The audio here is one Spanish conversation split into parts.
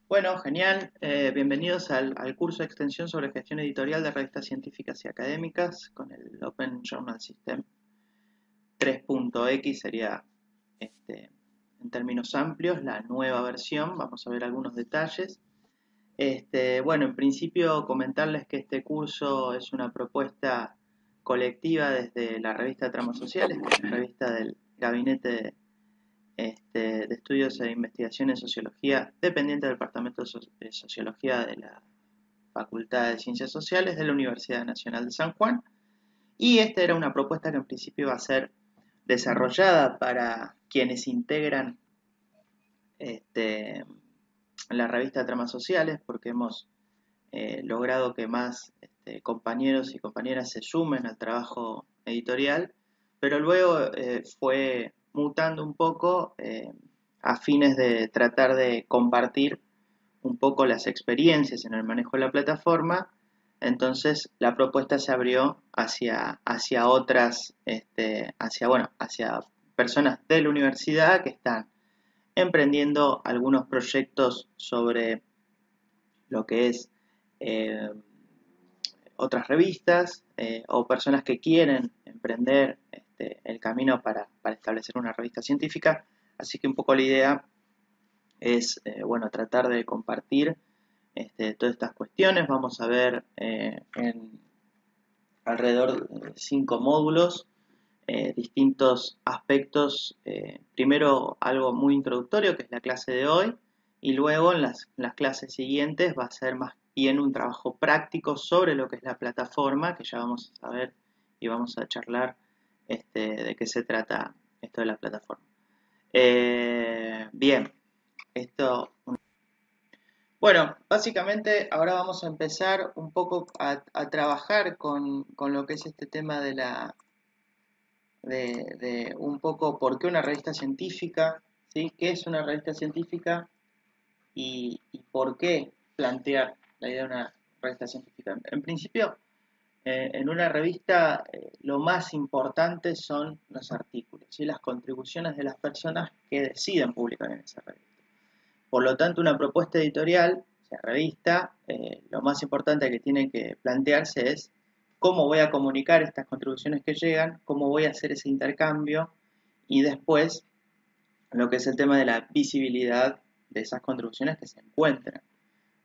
Bueno, genial. Bienvenidos al curso de extensión sobre gestión editorial de revistas científicas y académicas con el Open Journal System 3.x sería, en términos amplios, la nueva versión. Vamos a ver algunos detalles. Bueno, en principio comentarles que este curso es una propuesta colectiva desde la revista Tramos Sociales, que es la revista del Gabinete de Estudios e Investigación en Sociología, dependiente del Departamento de Sociología de la Facultad de Ciencias Sociales de la Universidad Nacional de San Juan. Y esta era una propuesta que en principio iba a ser desarrollada para quienes integran este, la revista Tramas Sociales, porque hemos logrado que más compañeros y compañeras se sumen al trabajo editorial, pero luego fue mutando un poco a fines de tratar de compartir un poco las experiencias en el manejo de la plataforma. Entonces la propuesta se abrió hacia otras, hacia personas de la universidad que están emprendiendo algunos proyectos sobre lo que es eh, otras revistas o personas que quieren emprender el camino para establecer una revista científica. Así que un poco la idea es tratar de compartir todas estas cuestiones. Vamos a ver en alrededor de 5 módulos distintos aspectos. Primero algo muy introductorio, que es la clase de hoy, y luego en las clases siguientes va a ser más bien un trabajo práctico sobre lo que es la plataforma, que ya vamos a saber y vamos a charlar de qué se trata esto de la plataforma. Bien, esto. Bueno, básicamente ahora vamos a empezar un poco a trabajar con lo que es este tema de un poco por qué una revista científica, ¿sí? ¿Qué es una revista científica y por qué plantear la idea de una revista científica? En principio, en una revista lo más importante son los artículos y las contribuciones de las personas que deciden publicar en esa revista. Por lo tanto, una propuesta editorial, o sea, revista, lo más importante que tiene que plantearse es cómo voy a comunicar estas contribuciones que llegan, cómo voy a hacer ese intercambio y después lo que es el tema de la visibilidad de esas contribuciones que se encuentran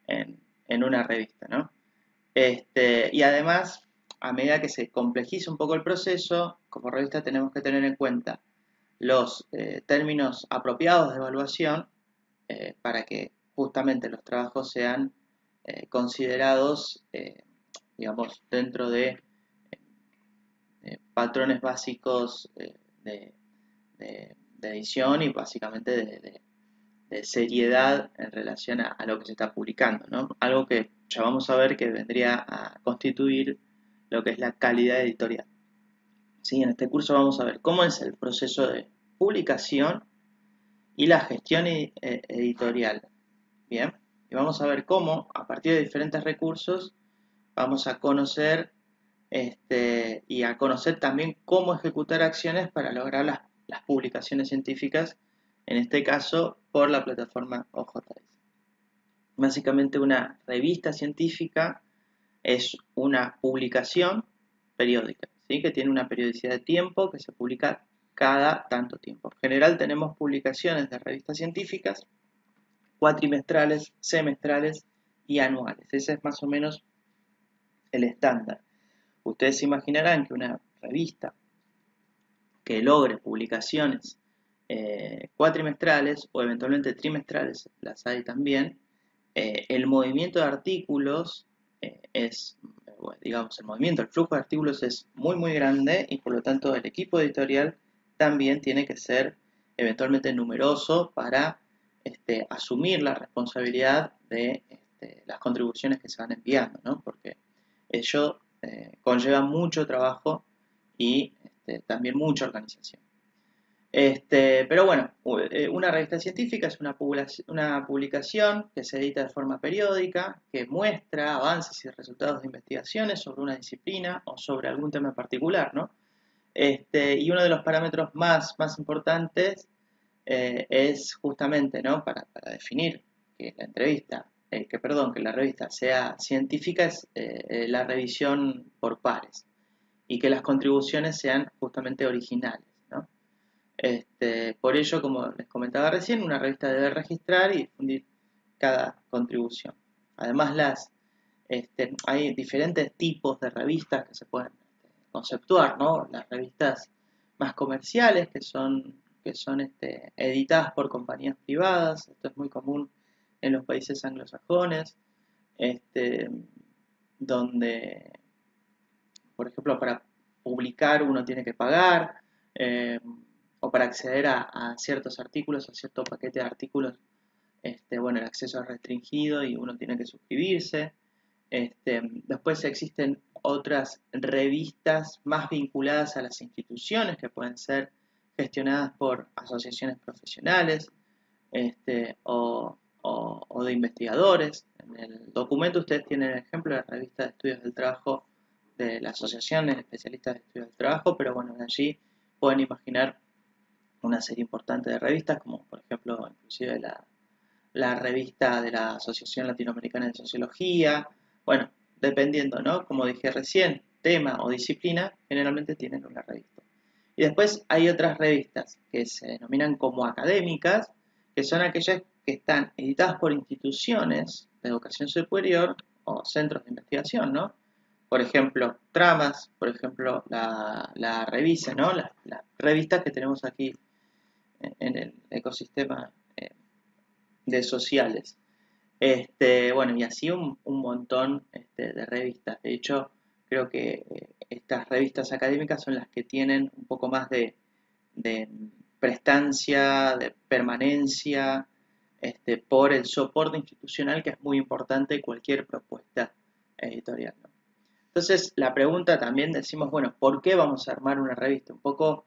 en una revista, ¿no? Y además, a medida que se complejiza un poco el proceso, como revista tenemos que tener en cuenta los términos apropiados de evaluación para que justamente los trabajos sean considerados, digamos, dentro de patrones básicos de edición y básicamente de seriedad en relación a lo que se está publicando, ¿no? Algo que ya vamos a ver que vendría a constituir lo que es la calidad editorial. ¿Sí? En este curso vamos a ver cómo es el proceso de publicación y la gestión editorial. Bien, y vamos a ver cómo, a partir de diferentes recursos, vamos a conocer y a conocer también cómo ejecutar acciones para lograr las publicaciones científicas, en este caso por la plataforma OJS. Básicamente una revista científica es una publicación periódica, ¿sí? Que tiene una periodicidad de tiempo que se publica cada tanto tiempo. En general tenemos publicaciones de revistas científicas cuatrimestrales, semestrales y anuales. Ese es más o menos el estándar. Ustedes se imaginarán que una revista que logre publicaciones cuatrimestrales o eventualmente trimestrales, las hay también, el movimiento de artículos digamos, el movimiento, el flujo de artículos es muy muy grande y por lo tanto el equipo editorial también tiene que ser eventualmente numeroso para asumir la responsabilidad de las contribuciones que se van enviando, ¿no? Porque ello conlleva mucho trabajo y también mucha organización. Pero bueno, una revista científica es una publicación que se edita de forma periódica, que muestra avances y resultados de investigaciones sobre una disciplina o sobre algún tema en particular, ¿no? Y uno de los parámetros más importantes es justamente, ¿no? Para definir que la entrevista, que la revista sea científica es la revisión por pares y que las contribuciones sean justamente originales, ¿no? Por ello, como les comentaba recién, una revista debe registrar y difundir cada contribución. Además, hay diferentes tipos de revistas que se pueden conceptuar, ¿no? Las revistas más comerciales, que son editadas por compañías privadas, esto es muy común en los países anglosajones, este, donde, por ejemplo, para publicar uno tiene que pagar, eh, o para acceder a ciertos artículos, a cierto paquete de artículos, bueno, el acceso es restringido y uno tiene que suscribirse. Después existen otras revistas más vinculadas a las instituciones que pueden ser gestionadas por asociaciones profesionales, o de investigadores. En el documento ustedes tienen el ejemplo de la revista de estudios del trabajo de la Asociación de Especialistas de Estudios del Trabajo, pero bueno, de allí pueden imaginar una serie importante de revistas, como por ejemplo inclusive la revista de la Asociación Latinoamericana de Sociología. Bueno, dependiendo, ¿no? Como dije recién, tema o disciplina, generalmente tienen una revista. Y después hay otras revistas que se denominan como académicas, que son aquellas que están editadas por instituciones de educación superior o centros de investigación, ¿no? Por ejemplo, Tramas, por ejemplo, la Revisa, ¿no? Las revistas que tenemos aquí en el ecosistema de sociales. Bueno, y así un montón de revistas. De hecho, creo que estas revistas académicas son las que tienen un poco más de prestancia, de permanencia, por el soporte institucional que es muy importante en cualquier propuesta editorial, ¿no? Entonces, la pregunta también decimos, bueno, ¿por qué vamos a armar una revista? Un poco,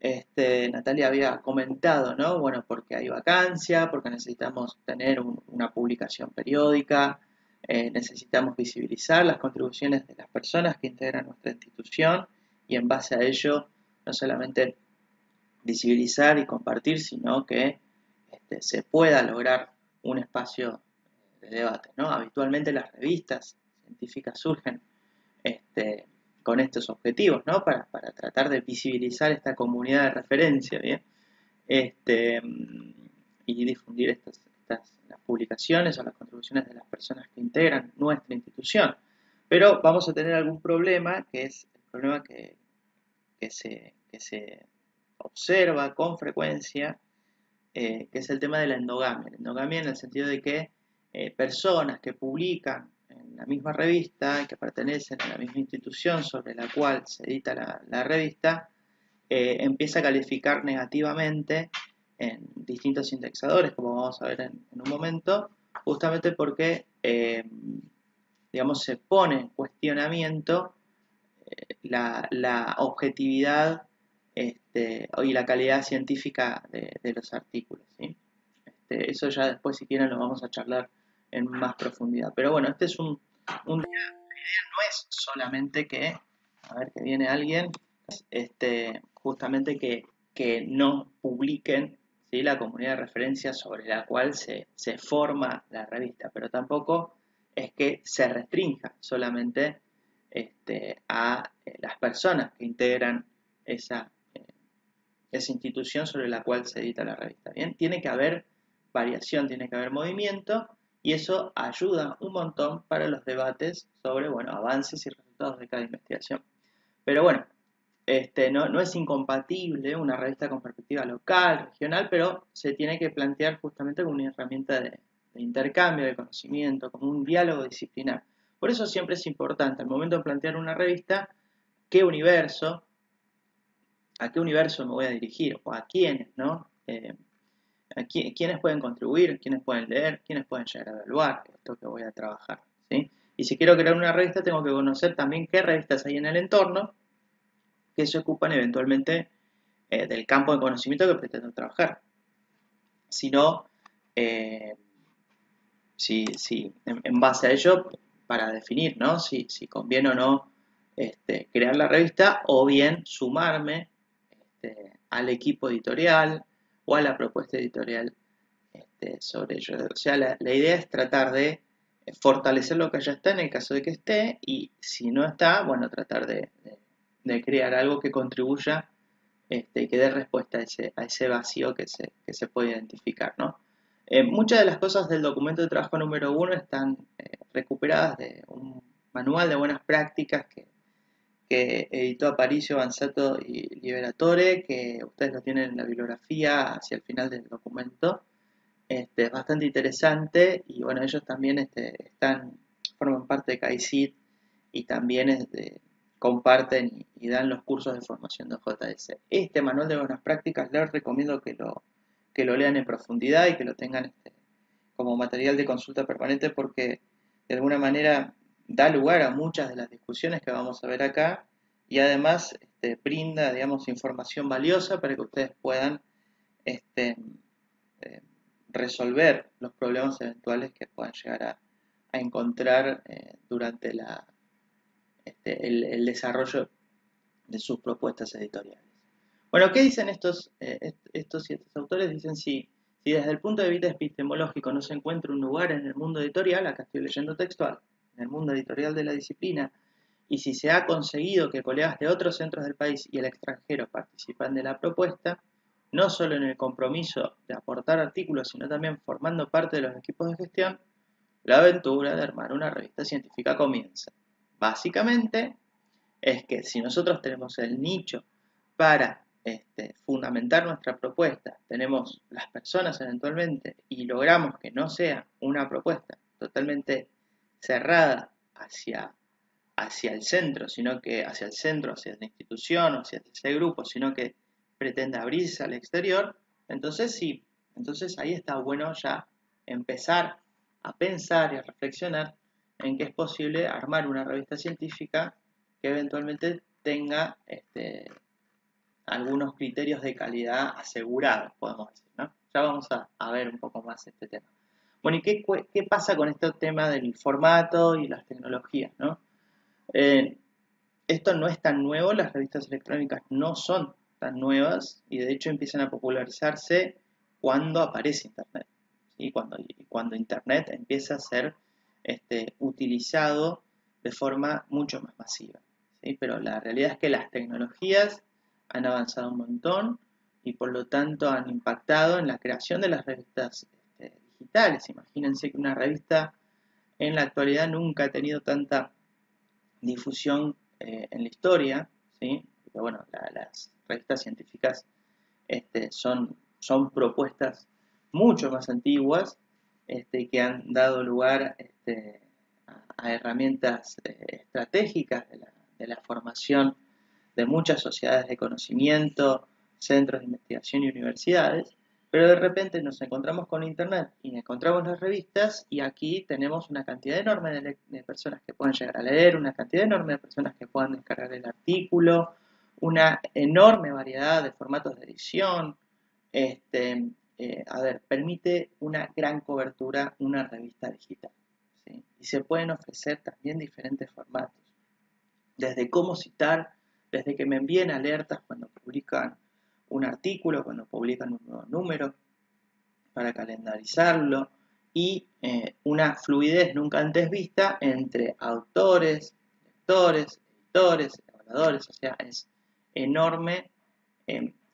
Natalia había comentado, ¿no? Bueno, porque hay vacancia, porque necesitamos tener una publicación periódica, necesitamos visibilizar las contribuciones de las personas que integran nuestra institución y en base a ello, no solamente visibilizar y compartir, sino que se pueda lograr un espacio de debate, ¿no? Habitualmente las revistas científicas surgen con estos objetivos, ¿no? Para tratar de visibilizar esta comunidad de referencia, ¿bien? Y difundir las publicaciones o las contribuciones de las personas que integran nuestra institución. Pero vamos a tener algún problema, que es el problema que se observa con frecuencia, que es el tema de la endogamia. La endogamia en el sentido de que personas que publican en la misma revista y que pertenecen a la misma institución sobre la cual se edita la revista, empieza a calificar negativamente en distintos indexadores, como vamos a ver en un momento, justamente porque, digamos, se pone en cuestionamiento la objetividad y la calidad científica de los artículos, ¿sí? Eso ya después, si quieren, lo vamos a charlar en más profundidad. Pero bueno, este es la idea no es solamente que, a ver, que viene alguien, justamente que no publiquen, ¿sí?, la comunidad de referencia sobre la cual se forma la revista, pero tampoco es que se restrinja solamente a las personas que integran esa institución sobre la cual se edita la revista. Bien, tiene que haber variación, tiene que haber movimiento y eso ayuda un montón para los debates sobre, bueno, avances y resultados de cada investigación. Pero bueno, no es incompatible una revista con perspectiva local, regional, pero se tiene que plantear justamente como una herramienta de intercambio de conocimiento, como un diálogo disciplinar. Por eso siempre es importante, al momento de plantear una revista, ¿a qué universo me voy a dirigir? ¿O a quiénes, no? ¿Quiénes pueden contribuir? ¿Quiénes pueden leer? ¿Quiénes pueden llegar a evaluar esto que voy a trabajar? ¿Sí? Y si quiero crear una revista, tengo que conocer también qué revistas hay en el entorno que se ocupan eventualmente del campo de conocimiento que pretendo trabajar. Si no, en base a ello, para definir, ¿no?, si conviene o no crear la revista, o bien sumarme al equipo editorial o a la propuesta editorial sobre ello. O sea, la idea es tratar de fortalecer lo que ya está en el caso de que esté, y si no está, bueno, tratar de crear algo que contribuya y que dé respuesta a ese vacío que se puede identificar, ¿no? Muchas de las cosas del documento de trabajo número 1 están recuperadas de un manual de buenas prácticas que editó Aparicio, Banzato y Liberatore, que ustedes lo tienen en la bibliografía hacia el final del documento. Es bastante interesante, y bueno, ellos también forman parte de CAICID, y también comparten y dan los cursos de formación de JS. Este manual de buenas prácticas les recomiendo que lo lean en profundidad y que lo tengan como material de consulta permanente, porque de alguna manera da lugar a muchas de las discusiones que vamos a ver acá, y además brinda, digamos, información valiosa para que ustedes puedan este, eh, resolver los problemas eventuales que puedan llegar a encontrar durante el desarrollo de sus propuestas editoriales. Bueno, ¿qué dicen estos autores? Dicen, si desde el punto de vista epistemológico no se encuentra un lugar en el mundo editorial, acá estoy leyendo textual, en el mundo editorial de la disciplina, y si se ha conseguido que colegas de otros centros del país y el extranjero participan de la propuesta, no solo en el compromiso de aportar artículos, sino también formando parte de los equipos de gestión, la aventura de armar una revista científica comienza. Básicamente es que si nosotros tenemos el nicho para fundamentar nuestra propuesta, tenemos las personas eventualmente, y logramos que no sea una propuesta totalmente cerrada hacia el centro, sino que hacia el centro, hacia la institución o hacia ese grupo, sino que pretende abrirse al exterior, entonces sí, entonces ahí está bueno ya empezar a pensar y a reflexionar en que es posible armar una revista científica que eventualmente tenga algunos criterios de calidad asegurados, podemos decir, ¿no? Ya vamos a ver un poco más este tema. Bueno, ¿y qué pasa con este tema del formato y las tecnologías, ¿no? Esto no es tan nuevo, las revistas electrónicas no son tan nuevas, y de hecho empiezan a popularizarse cuando aparece Internet, ¿sí? Cuando Internet empieza a ser utilizado de forma mucho más masiva, ¿sí? Pero la realidad es que las tecnologías han avanzado un montón, y por lo tanto han impactado en la creación de las revistas digitales. Imagínense que una revista en la actualidad nunca ha tenido tanta difusión en la historia, ¿sí? Porque, bueno, las revistas científicas son propuestas mucho más antiguas, que han dado lugar a herramientas estratégicas de la formación de muchas sociedades de conocimiento, centros de investigación y universidades. Pero de repente nos encontramos con Internet y encontramos las revistas, y aquí tenemos una cantidad enorme de personas que puedan llegar a leer, una cantidad enorme de personas que puedan descargar el artículo, una enorme variedad de formatos de edición. Permite una gran cobertura una revista digital, ¿sí? Y se pueden ofrecer también diferentes formatos, desde cómo citar, desde que me envíen alertas cuando publican un artículo, cuando publican un nuevo número, para calendarizarlo, y una fluidez nunca antes vista entre autores, lectores, editores, evaluadores. O sea, es enorme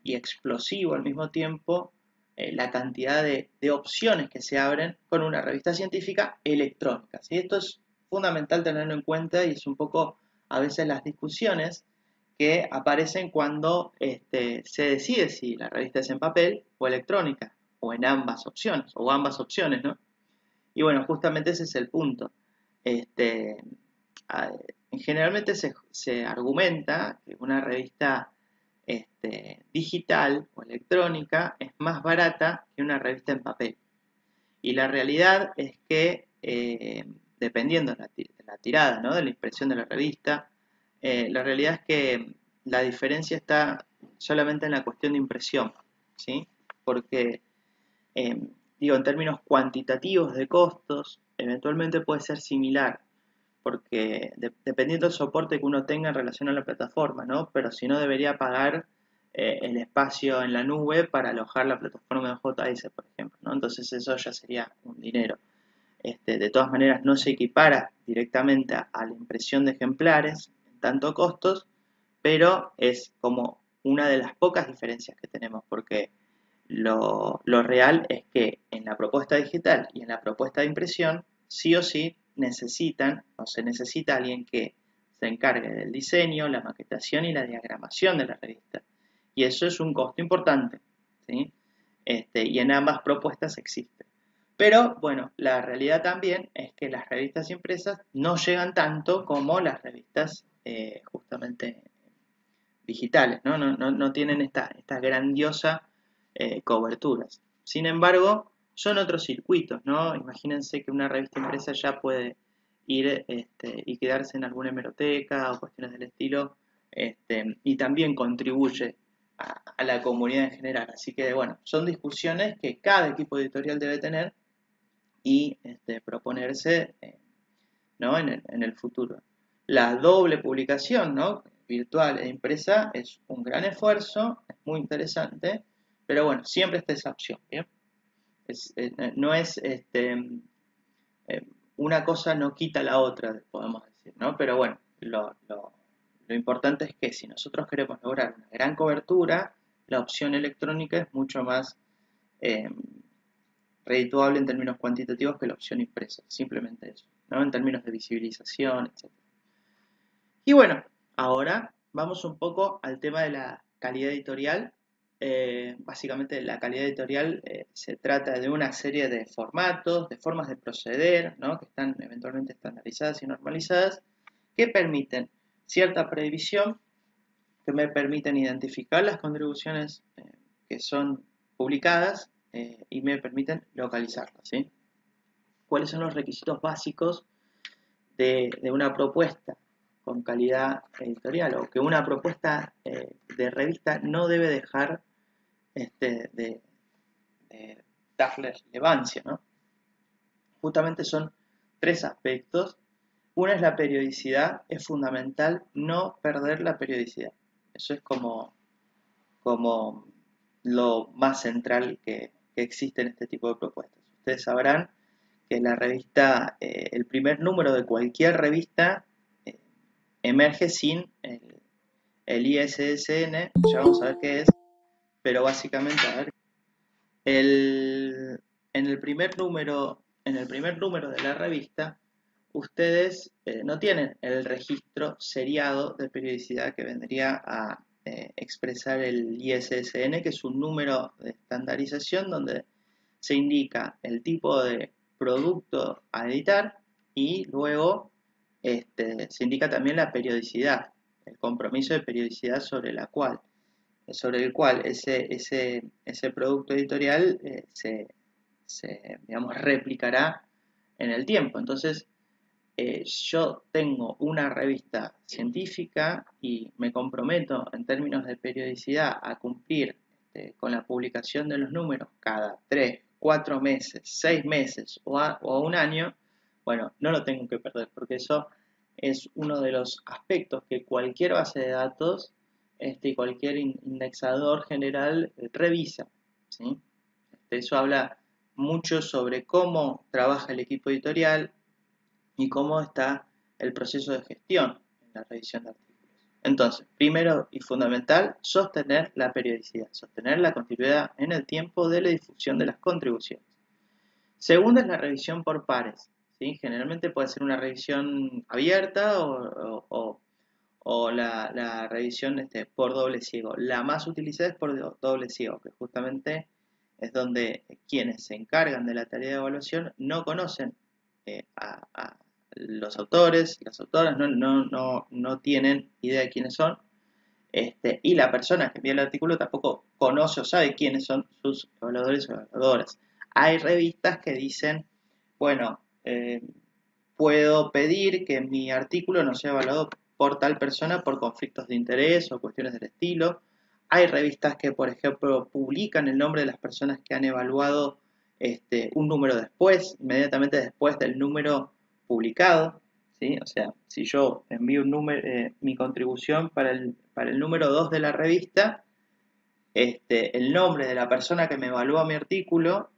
y explosivo al mismo tiempo la cantidad de opciones que se abren con una revista científica electrónica, ¿sí? Esto es fundamental tenerlo en cuenta, y es un poco a veces las discusiones que aparecen cuando se decide si la revista es en papel o electrónica, o en ambas opciones, o ambas opciones, ¿no? Y bueno, justamente ese es el punto. Este, Generalmente se argumenta que una revista digital o electrónica es más barata que una revista en papel. Y la realidad es que, dependiendo de la tirada, ¿no?, de la impresión de la revista, la realidad es que la diferencia está solamente en la cuestión de impresión, ¿sí? Porque, eh, en términos cuantitativos de costos, eventualmente puede ser similar, porque dependiendo del soporte que uno tenga en relación a la plataforma, ¿no? Pero si no, debería pagar el espacio en la nube para alojar la plataforma de JS, por ejemplo, ¿no? Entonces eso ya sería un dinero. De todas maneras, no se equipara directamente a la impresión de ejemplares en tanto costos, pero es como una de las pocas diferencias que tenemos, porque lo real es que en la propuesta digital y en la propuesta de impresión, sí o sí necesitan, o se necesita alguien que se encargue del diseño, la maquetación y la diagramación de la revista. Y eso es un costo importante, ¿sí? Y en ambas propuestas existe. Pero bueno, la realidad también es que las revistas impresas no llegan tanto como las revistas justamente digitales, ¿no? No tienen esta grandiosa coberturas. Sin embargo, son otros circuitos, ¿no? Imagínense que una revista impresa ya puede ir y quedarse en alguna hemeroteca o cuestiones del estilo, y también contribuye a la comunidad en general. Así que, bueno, son discusiones que cada equipo editorial debe tener y proponerse, ¿no? En el futuro. La doble publicación, ¿no? Virtual e impresa es un gran esfuerzo, es muy interesante, pero bueno, siempre está esa opción, ¿bien? No es una cosa no quita la otra, podemos decir, ¿no? Pero bueno, lo importante es que si nosotros queremos lograr una gran cobertura, la opción electrónica es mucho más eh, redituable en términos cuantitativos que la opción impresa, simplemente eso, ¿no? En términos de visibilización, etc. Y bueno, ahora vamos un poco al tema de la calidad editorial. Básicamente la calidad editorial se trata de una serie de formatos, de formas de proceder, ¿no? Que están eventualmente estandarizadas y normalizadas, que permiten cierta previsión, que me permiten identificar las contribuciones que son publicadas y me permiten localizarlas, ¿sí? ¿Cuáles son los requisitos básicos de una propuesta con calidad editorial, o que una propuesta de revista no debe dejar de darle relevancia, ¿no? Justamente son tres aspectos. Una es la periodicidad, es fundamental no perder la periodicidad. Eso es como lo más central que existe en este tipo de propuestas. Ustedes sabrán que la revista, el primer número de cualquier revista emerge sin el ISSN, ya vamos a ver qué es, pero básicamente, a ver, el, en el primer número de la revista, ustedes no tienen el registro seriado de periodicidad que vendría a expresar el ISSN, que es un número de estandarización donde se indica el tipo de producto a editar y luego se indica también la periodicidad, el compromiso de periodicidad sobre el cual ese producto editorial digamos, replicará en el tiempo. Entonces, yo tengo una revista científica y me comprometo en términos de periodicidad a cumplir con la publicación de los números cada 3, 4 meses, 6 meses o un año. Bueno, no lo tengo que perder, porque eso es uno de los aspectos que cualquier base de datos y cualquier indexador general revisa, ¿sí? Eso habla mucho sobre cómo trabaja el equipo editorial y cómo está el proceso de gestión en la revisión de artículos. Entonces, primero y fundamental, sostener la periodicidad, sostener la continuidad en el tiempo de la difusión de las contribuciones. Segundo es la revisión por pares, ¿sí? Generalmente puede ser una revisión abierta o la revisión por doble ciego. La más utilizada es por doble ciego, que justamente es donde quienes se encargan de la tarea de evaluación no conocen a los autores, las autoras no tienen idea de quiénes son, y la persona que envía el artículo tampoco conoce o sabe quiénes son sus evaluadores o evaluadoras. Hay revistas que dicen, bueno, puedo pedir que mi artículo no sea evaluado por tal persona por conflictos de interés o cuestiones del estilo. Hay revistas que, por ejemplo, publican el nombre de las personas que han evaluado un número después, inmediatamente después del número publicado, ¿sí? O sea, si yo envío mi contribución para el número 2 de la revista, el nombre de la persona que me evalúa mi artículo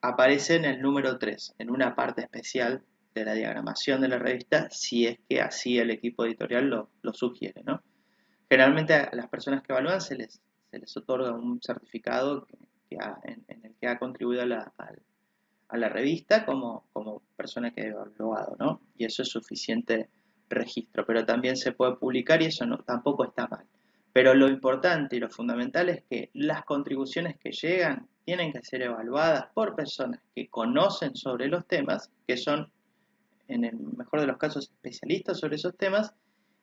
aparece en el número 3, en una parte especial de la diagramación de la revista, si es que así el equipo editorial lo sugiere, ¿no? Generalmente a las personas que evalúan se les otorga un certificado en el que ha contribuido a la revista como persona que ha evaluado, ¿no? Y eso es suficiente registro, pero también se puede publicar y eso no, tampoco está mal. Pero lo importante y lo fundamental es que las contribuciones que llegan tienen que ser evaluadas por personas que conocen sobre los temas, que son, en el mejor de los casos, especialistas sobre esos temas,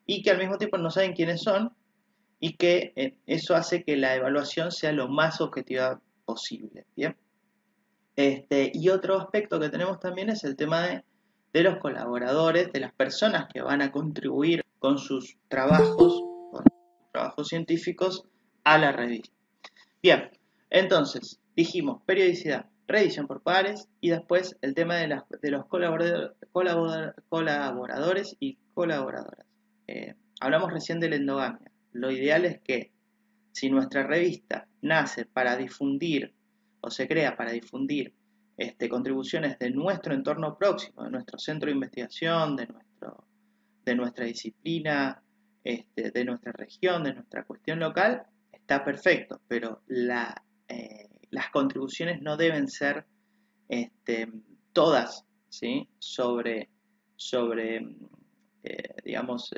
y que al mismo tiempo no saben quiénes son, y que eso hace que la evaluación sea lo más objetiva posible. ¿Bien? Y otro aspecto que tenemos también es el tema de los colaboradores, de las personas que van a contribuir con sus trabajos científicos a la revista. Bien, entonces dijimos periodicidad, revisión por pares y después el tema de los colaboradores y colaboradoras. Hablamos recién de la endogamia. Lo ideal es que si nuestra revista nace para difundir o se crea para difundir contribuciones de nuestro entorno próximo, de nuestro centro de investigación, de nuestra disciplina, de nuestra región, de nuestra cuestión local, está perfecto, pero las contribuciones no deben ser todas, ¿sí? sobre digamos,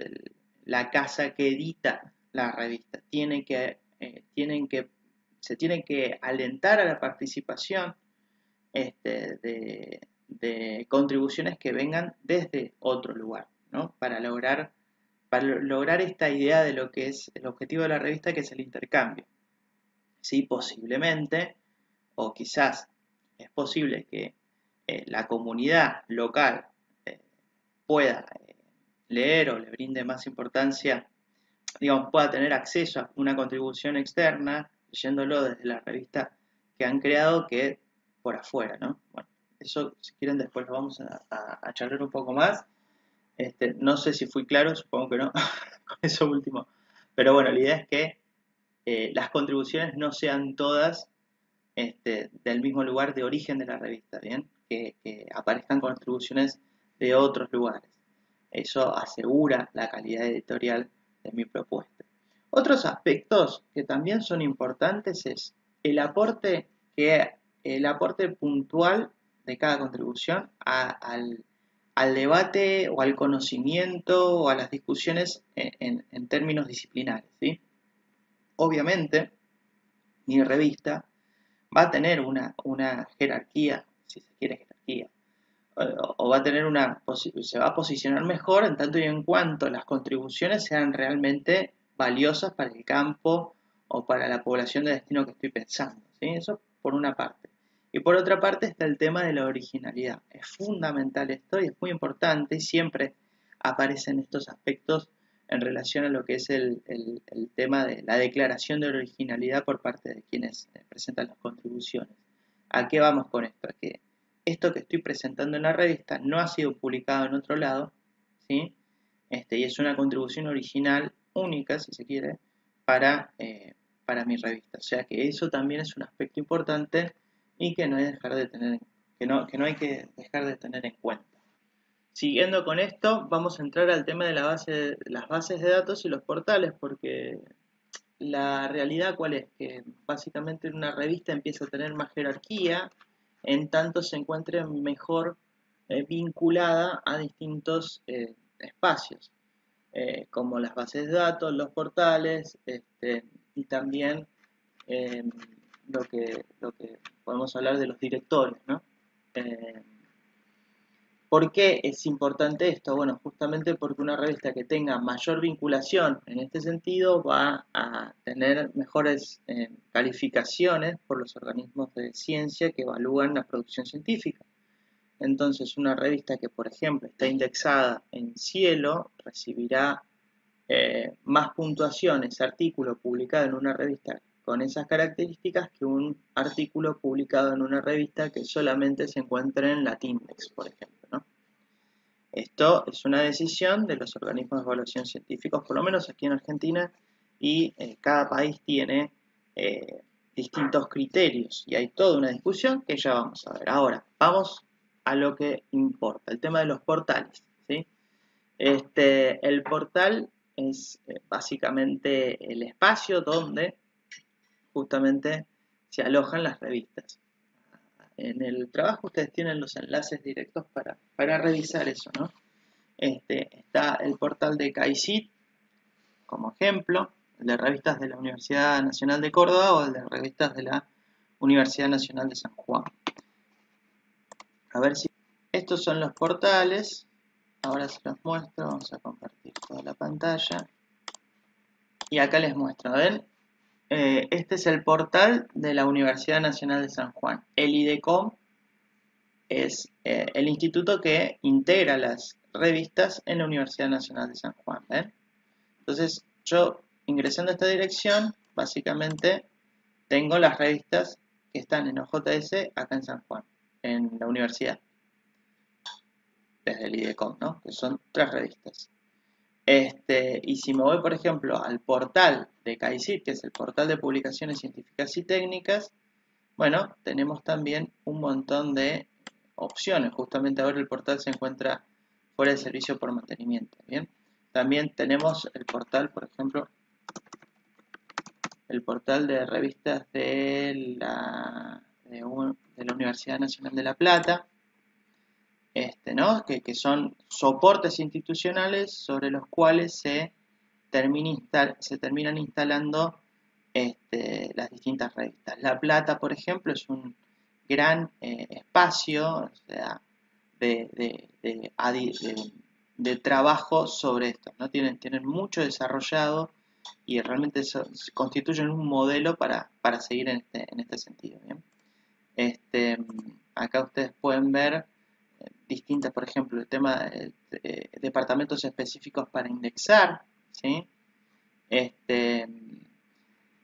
la casa que edita la revista. Se tiene que alentar a la participación de contribuciones que vengan desde otro lugar, ¿no? Para lograr esta idea de lo que es el objetivo de la revista, que es el intercambio. Sí, posiblemente, o quizás es posible que la comunidad local eh, pueda leer o le brinde más importancia, digamos, pueda tener acceso a una contribución externa, leyéndolo desde la revista que han creado, que por afuera, ¿no? Bueno, eso, si quieren, después lo vamos a charlar un poco más. No sé si fui claro, supongo que no, con eso último. Pero bueno, la idea es que las contribuciones no sean todas del mismo lugar de origen de la revista, ¿bien? Que aparezcan contribuciones de otros lugares. Eso asegura la calidad editorial de mi propuesta. Otros aspectos que también son importantes es el aporte, el aporte puntual de cada contribución al debate o al conocimiento o a las discusiones en términos disciplinares, ¿sí? Obviamente, mi revista va a tener una jerarquía, si se quiere jerarquía, o va a tener se va a posicionar mejor en tanto y en cuanto las contribuciones sean realmente valiosas para el campo o para la población de destino que estoy pensando, ¿sí? Eso por una parte. Y por otra parte está el tema de la originalidad. Es fundamental esto y es muy importante y siempre aparecen estos aspectos en relación a lo que es el tema de la declaración de originalidad por parte de quienes presentan las contribuciones. ¿A qué vamos con esto? A que esto que estoy presentando en la revista no ha sido publicado en otro lado, ¿sí? Y es una contribución original única, si se quiere, para mi revista. O sea que eso también es un aspecto importante y que no hay hay que dejar de tener en cuenta. Siguiendo con esto, vamos a entrar al tema de las bases de datos y los portales, porque la realidad, ¿cuál es? Que básicamente una revista empieza a tener más jerarquía, en tanto se encuentre mejor vinculada a distintos espacios, como las bases de datos, los portales, y también eh, lo que podemos hablar de los directorios, ¿no? Eh, ¿Por qué es importante esto? Bueno, justamente porque una revista que tenga mayor vinculación en este sentido va a tener mejores calificaciones por los organismos de ciencia que evalúan la producción científica. Entonces, una revista que, por ejemplo, está indexada en Cielo recibirá más puntuación ese artículo publicado en una revista con esas características que un artículo publicado en una revista que solamente se encuentra en Latindex, por ejemplo, ¿no? Esto es una decisión de los organismos de evaluación científicos, por lo menos aquí en Argentina, y cada país tiene distintos criterios y hay toda una discusión que ya vamos a ver. Ahora, vamos a lo que importa, el tema de los portales, ¿sí? El portal es básicamente el espacio donde justamente se alojan las revistas. En el trabajo ustedes tienen los enlaces directos para revisar eso, ¿no? Está el portal de CAICIT como ejemplo, el de revistas de la Universidad Nacional de Córdoba o el de revistas de la Universidad Nacional de San Juan. A ver si estos son los portales. Ahora se los muestro, vamos a compartir toda la pantalla. Y acá les muestro, ¿ven? Este es el portal de la Universidad Nacional de San Juan. El IDECOM es el instituto que integra las revistas en la Universidad Nacional de San Juan, ¿ven? Entonces, yo ingresando a esta dirección, básicamente tengo las revistas que están en OJS acá en San Juan, en la universidad, desde el IDECOM, ¿no? Que son 3 revistas. Y si me voy, por ejemplo, al portal de CAICIT, que es el portal de publicaciones científicas y técnicas, bueno, tenemos también un montón de opciones. Justamente ahora el portal se encuentra fuera de servicio por mantenimiento, ¿bien? También tenemos el portal, por ejemplo, el portal de revistas de la Universidad Nacional de La Plata, ¿no? que son soportes institucionales sobre los cuales se terminan instalando las distintas revistas. La Plata, por ejemplo, es un gran espacio, o sea, de trabajo sobre esto, ¿no? Tienen mucho desarrollado y realmente constituyen un modelo para seguir en este sentido, ¿bien? Acá ustedes pueden ver distintas, por ejemplo, el tema de departamentos específicos para indexar, ¿sí?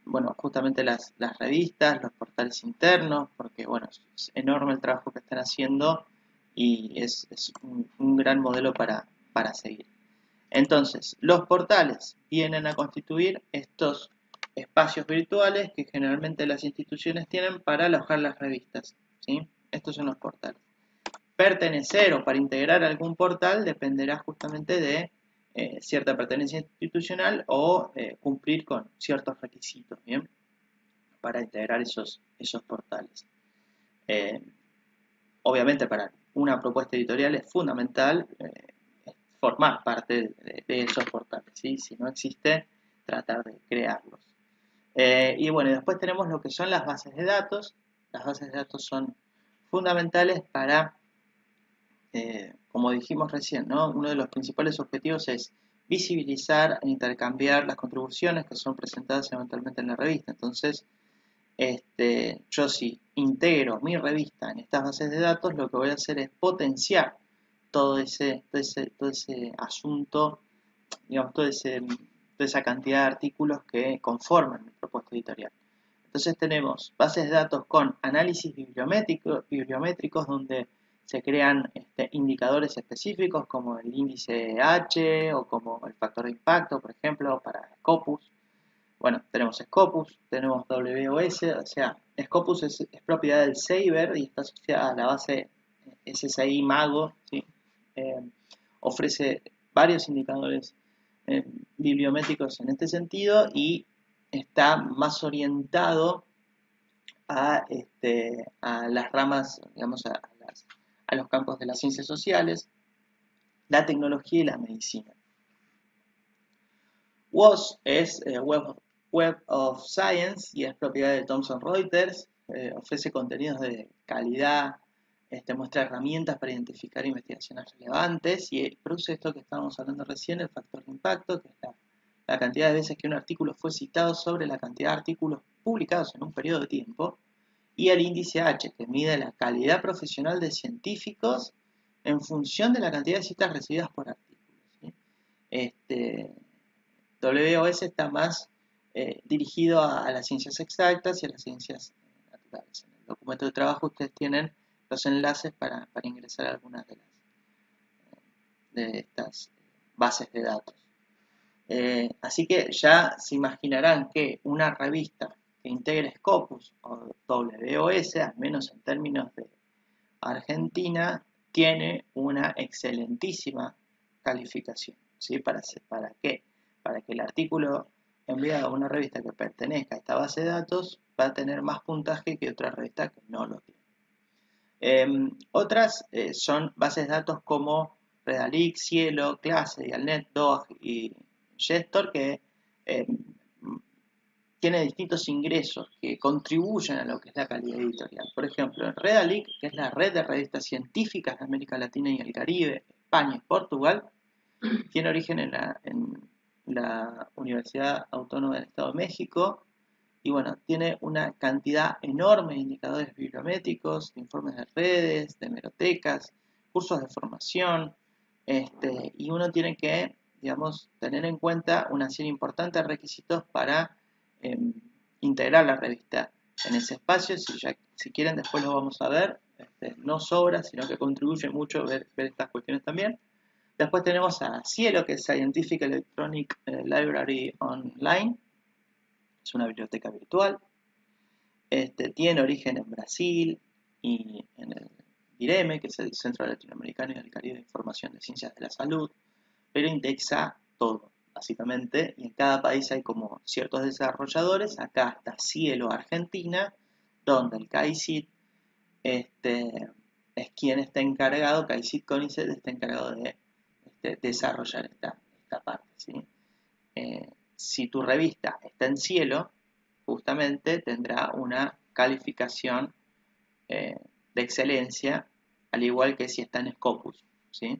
Bueno, justamente las revistas, los portales internos, porque bueno, es enorme el trabajo que están haciendo y es un gran modelo para seguir. Entonces, los portales vienen a constituir estos espacios virtuales que generalmente las instituciones tienen para alojar las revistas, ¿sí? Estos son los portales. Pertenecer o para integrar algún portal dependerá justamente de cierta pertenencia institucional o cumplir con ciertos requisitos, ¿bien? Para integrar esos portales. Obviamente para una propuesta editorial es fundamental formar parte de esos portales, ¿sí? Si no existe, tratar de crearlos. Y bueno, después tenemos lo que son las bases de datos. Las bases de datos son fundamentales para, como dijimos recién, ¿no? Uno de los principales objetivos es visibilizar e intercambiar las contribuciones que son presentadas eventualmente en la revista. Entonces, yo si integro mi revista en estas bases de datos, lo que voy a hacer es potenciar todo ese asunto, digamos, toda esa cantidad de artículos que conforman mi propuesta editorial. Entonces tenemos bases de datos con análisis bibliométricos donde se crean indicadores específicos como el índice H o como el factor de impacto, por ejemplo, para Scopus. Bueno, tenemos Scopus, tenemos WOS, o sea, Scopus es propiedad del Saber y está asociada a la base SSI Mago, ¿sí? Ofrece varios indicadores bibliométricos en este sentido y está más orientado a las ramas, digamos, a los campos de las ciencias sociales, la tecnología y la medicina. WOS es Web of Science y es propiedad de Thomson Reuters, ofrece contenidos de calidad, muestra herramientas para identificar investigaciones relevantes y produce esto que estábamos hablando recién, el factor de impacto, que es la cantidad de veces que un artículo fue citado sobre la cantidad de artículos publicados en un periodo de tiempo, y el índice H, que mide la calidad profesional de científicos en función de la cantidad de citas recibidas por artículos, ¿sí? WOS está más dirigido a las ciencias exactas y a las ciencias naturales. En el documento de trabajo ustedes tienen los enlaces para ingresar a algunas de estas bases de datos. Así que ya se imaginarán que una revista que integre Scopus o WOS, al menos en términos de Argentina, tiene una excelentísima calificación. ¿Sí? ¿Para qué? Para que el artículo enviado a una revista que pertenezca a esta base de datos va a tener más puntaje que otra revista que no lo tiene. Otras son bases de datos como Redalic, Cielo, Clase, Dialnet, DOAG y Gestor, que tiene distintos ingresos que contribuyen a lo que es la calidad editorial. Por ejemplo, en Redalic, que es la red de revistas científicas de América Latina y el Caribe, España y Portugal, tiene origen en la Universidad Autónoma del Estado de México, y bueno, tiene una cantidad enorme de indicadores bibliométricos, de informes de redes, de hemerotecas, cursos de formación, y uno tiene que, digamos, tener en cuenta una serie importante de requisitos para integrar la revista en ese espacio. Si quieren, después lo vamos a ver. No sobra, sino que contribuye mucho ver estas cuestiones también. Después tenemos a Cielo, que es Scientific Electronic Library Online. Es una biblioteca virtual. Tiene origen en Brasil y en el DIREME, que es el Centro Latinoamericano y del Caribe de Información de Ciencias de la Salud, pero indexa todo, básicamente, y en cada país hay como ciertos desarrolladores. Acá está Cielo Argentina, donde el CAICIT es quien está encargado, CAICIT CONICET está encargado de desarrollar esta parte, ¿sí? Si tu revista está en Cielo, justamente tendrá una calificación de excelencia, al igual que si está en Scopus, ¿sí?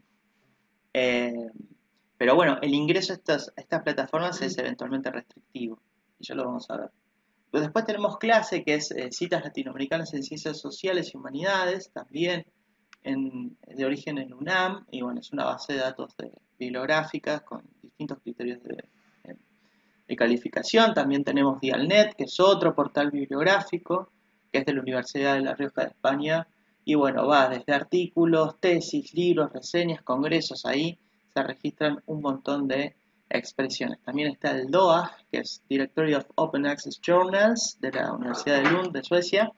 Pero bueno, el ingreso a estas plataformas es eventualmente restrictivo, y ya lo vamos a ver. Pero después tenemos Clase, que es citas latinoamericanas en ciencias sociales y humanidades, también de origen en UNAM, y bueno, es una base de datos bibliográficas con distintos criterios de calificación. También tenemos Dialnet, que es otro portal bibliográfico, que es de la Universidad de La Rioja de España, y bueno, va desde artículos, tesis, libros, reseñas, congresos. Ahí se registran un montón de expresiones. También está el DOAG, que es Directory of Open Access Journals, de la Universidad de Lund, de Suecia,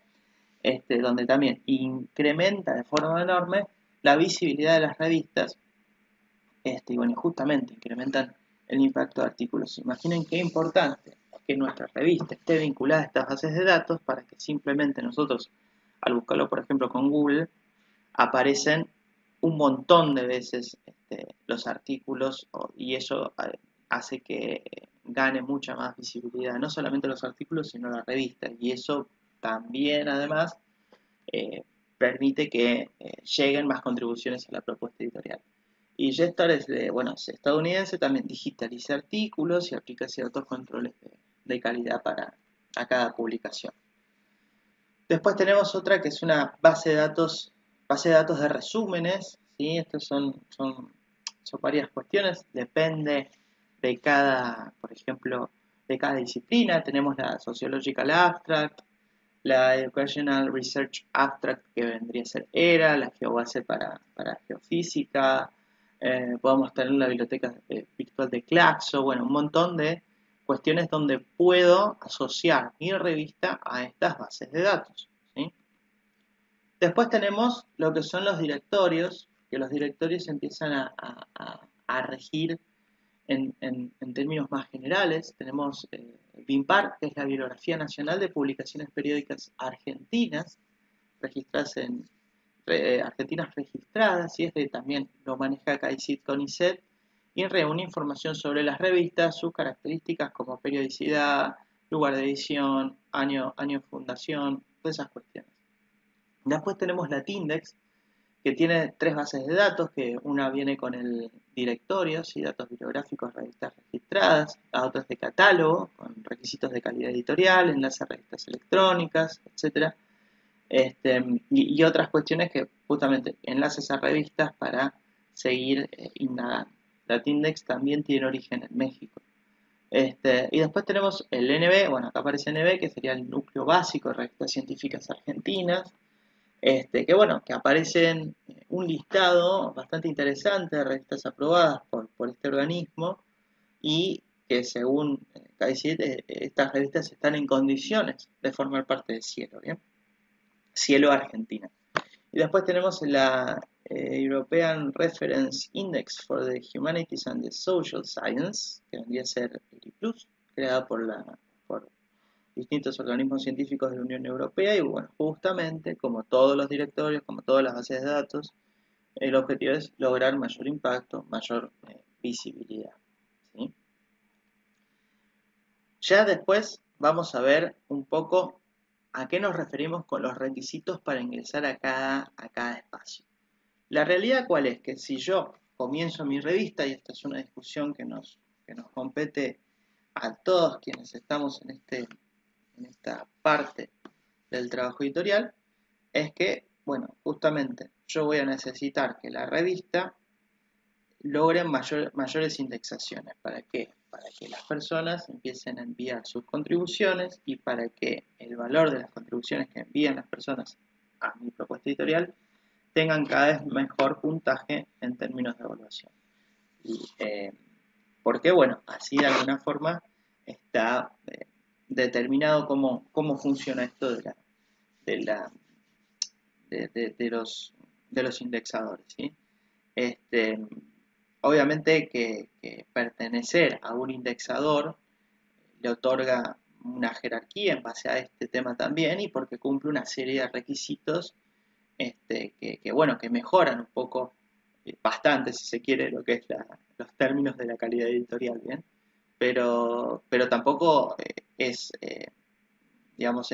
donde también incrementa de forma enorme la visibilidad de las revistas, y bueno, justamente incrementan el impacto de artículos. Imaginen qué importante es que nuestra revista esté vinculada a estas bases de datos para que simplemente nosotros, al buscarlo por ejemplo con Google, aparecen un montón de veces los artículos, y eso hace que gane mucha más visibilidad, no solamente los artículos, sino la revista, y eso también además permite que lleguen más contribuciones a la propuesta editorial. Y Gestor es es estadounidense, también digitaliza artículos y aplica ciertos controles de calidad a cada publicación. Después tenemos otra que es una base de datos de resúmenes, ¿sí? Estos son varias cuestiones, depende de por ejemplo, de cada disciplina. Tenemos la Sociological Abstract, la Educational Research Abstract, que vendría a ser ERA, la GeoBase para geofísica, podemos tener la biblioteca virtual de Claxo, bueno, un montón de cuestiones donde puedo asociar mi revista a estas bases de datos, ¿sí? Después tenemos lo que son los directorios, que los directorios empiezan a regir en términos más generales. Tenemos BIMPAR, que es la Bibliografía Nacional de Publicaciones Periódicas Argentinas, registradas argentinas registradas, y también lo maneja CAICIT CONICET, y reúne información sobre las revistas, sus características como periodicidad, lugar de edición, año de fundación, todas esas cuestiones. Después tenemos la TINDEX, que tiene 3 bases de datos, que una viene con el directorio, ¿sí? Datos bibliográficos, revistas registradas, a otras de catálogo, con requisitos de calidad editorial, enlaces a revistas electrónicas, etc. Y otras cuestiones que justamente enlaces a revistas para seguir indagando. La TINDEX también tiene origen en México. Y después tenemos el NB, bueno, acá aparece NB, que sería el núcleo básico de revistas científicas argentinas, que aparecen un listado bastante interesante de revistas aprobadas por este organismo, y que según CAICID, estas revistas están en condiciones de formar parte de Cielo, ¿bien? Cielo Argentina. Y después tenemos la European Reference Index for the Humanities and the Social Science, que vendría a ser ERI+, creada por distintos organismos científicos de la Unión Europea. Y bueno, justamente, como todos los directorios, como todas las bases de datos, el objetivo es lograr mayor impacto, mayor visibilidad, ¿sí? Ya después vamos a ver un poco a qué nos referimos con los requisitos para ingresar a cada espacio. La realidad cuál es, que si yo comienzo mi revista, y esta es una discusión que nos compete a todos quienes estamos en esta parte del trabajo editorial, es que, bueno, justamente yo voy a necesitar que la revista logre mayores indexaciones. ¿Para qué? Para que las personas empiecen a enviar sus contribuciones y para que el valor de las contribuciones que envían las personas a mi propuesta editorial tengan cada vez mejor puntaje en términos de evaluación. Porque, bueno, así de alguna forma está determinado cómo funciona esto de los indexadores, ¿sí? Obviamente que pertenecer a un indexador le otorga una jerarquía en base a este tema también, y porque cumple una serie de requisitos que mejoran un poco, bastante si se quiere, lo que es los términos de la calidad editorial, ¿bien? Pero tampoco es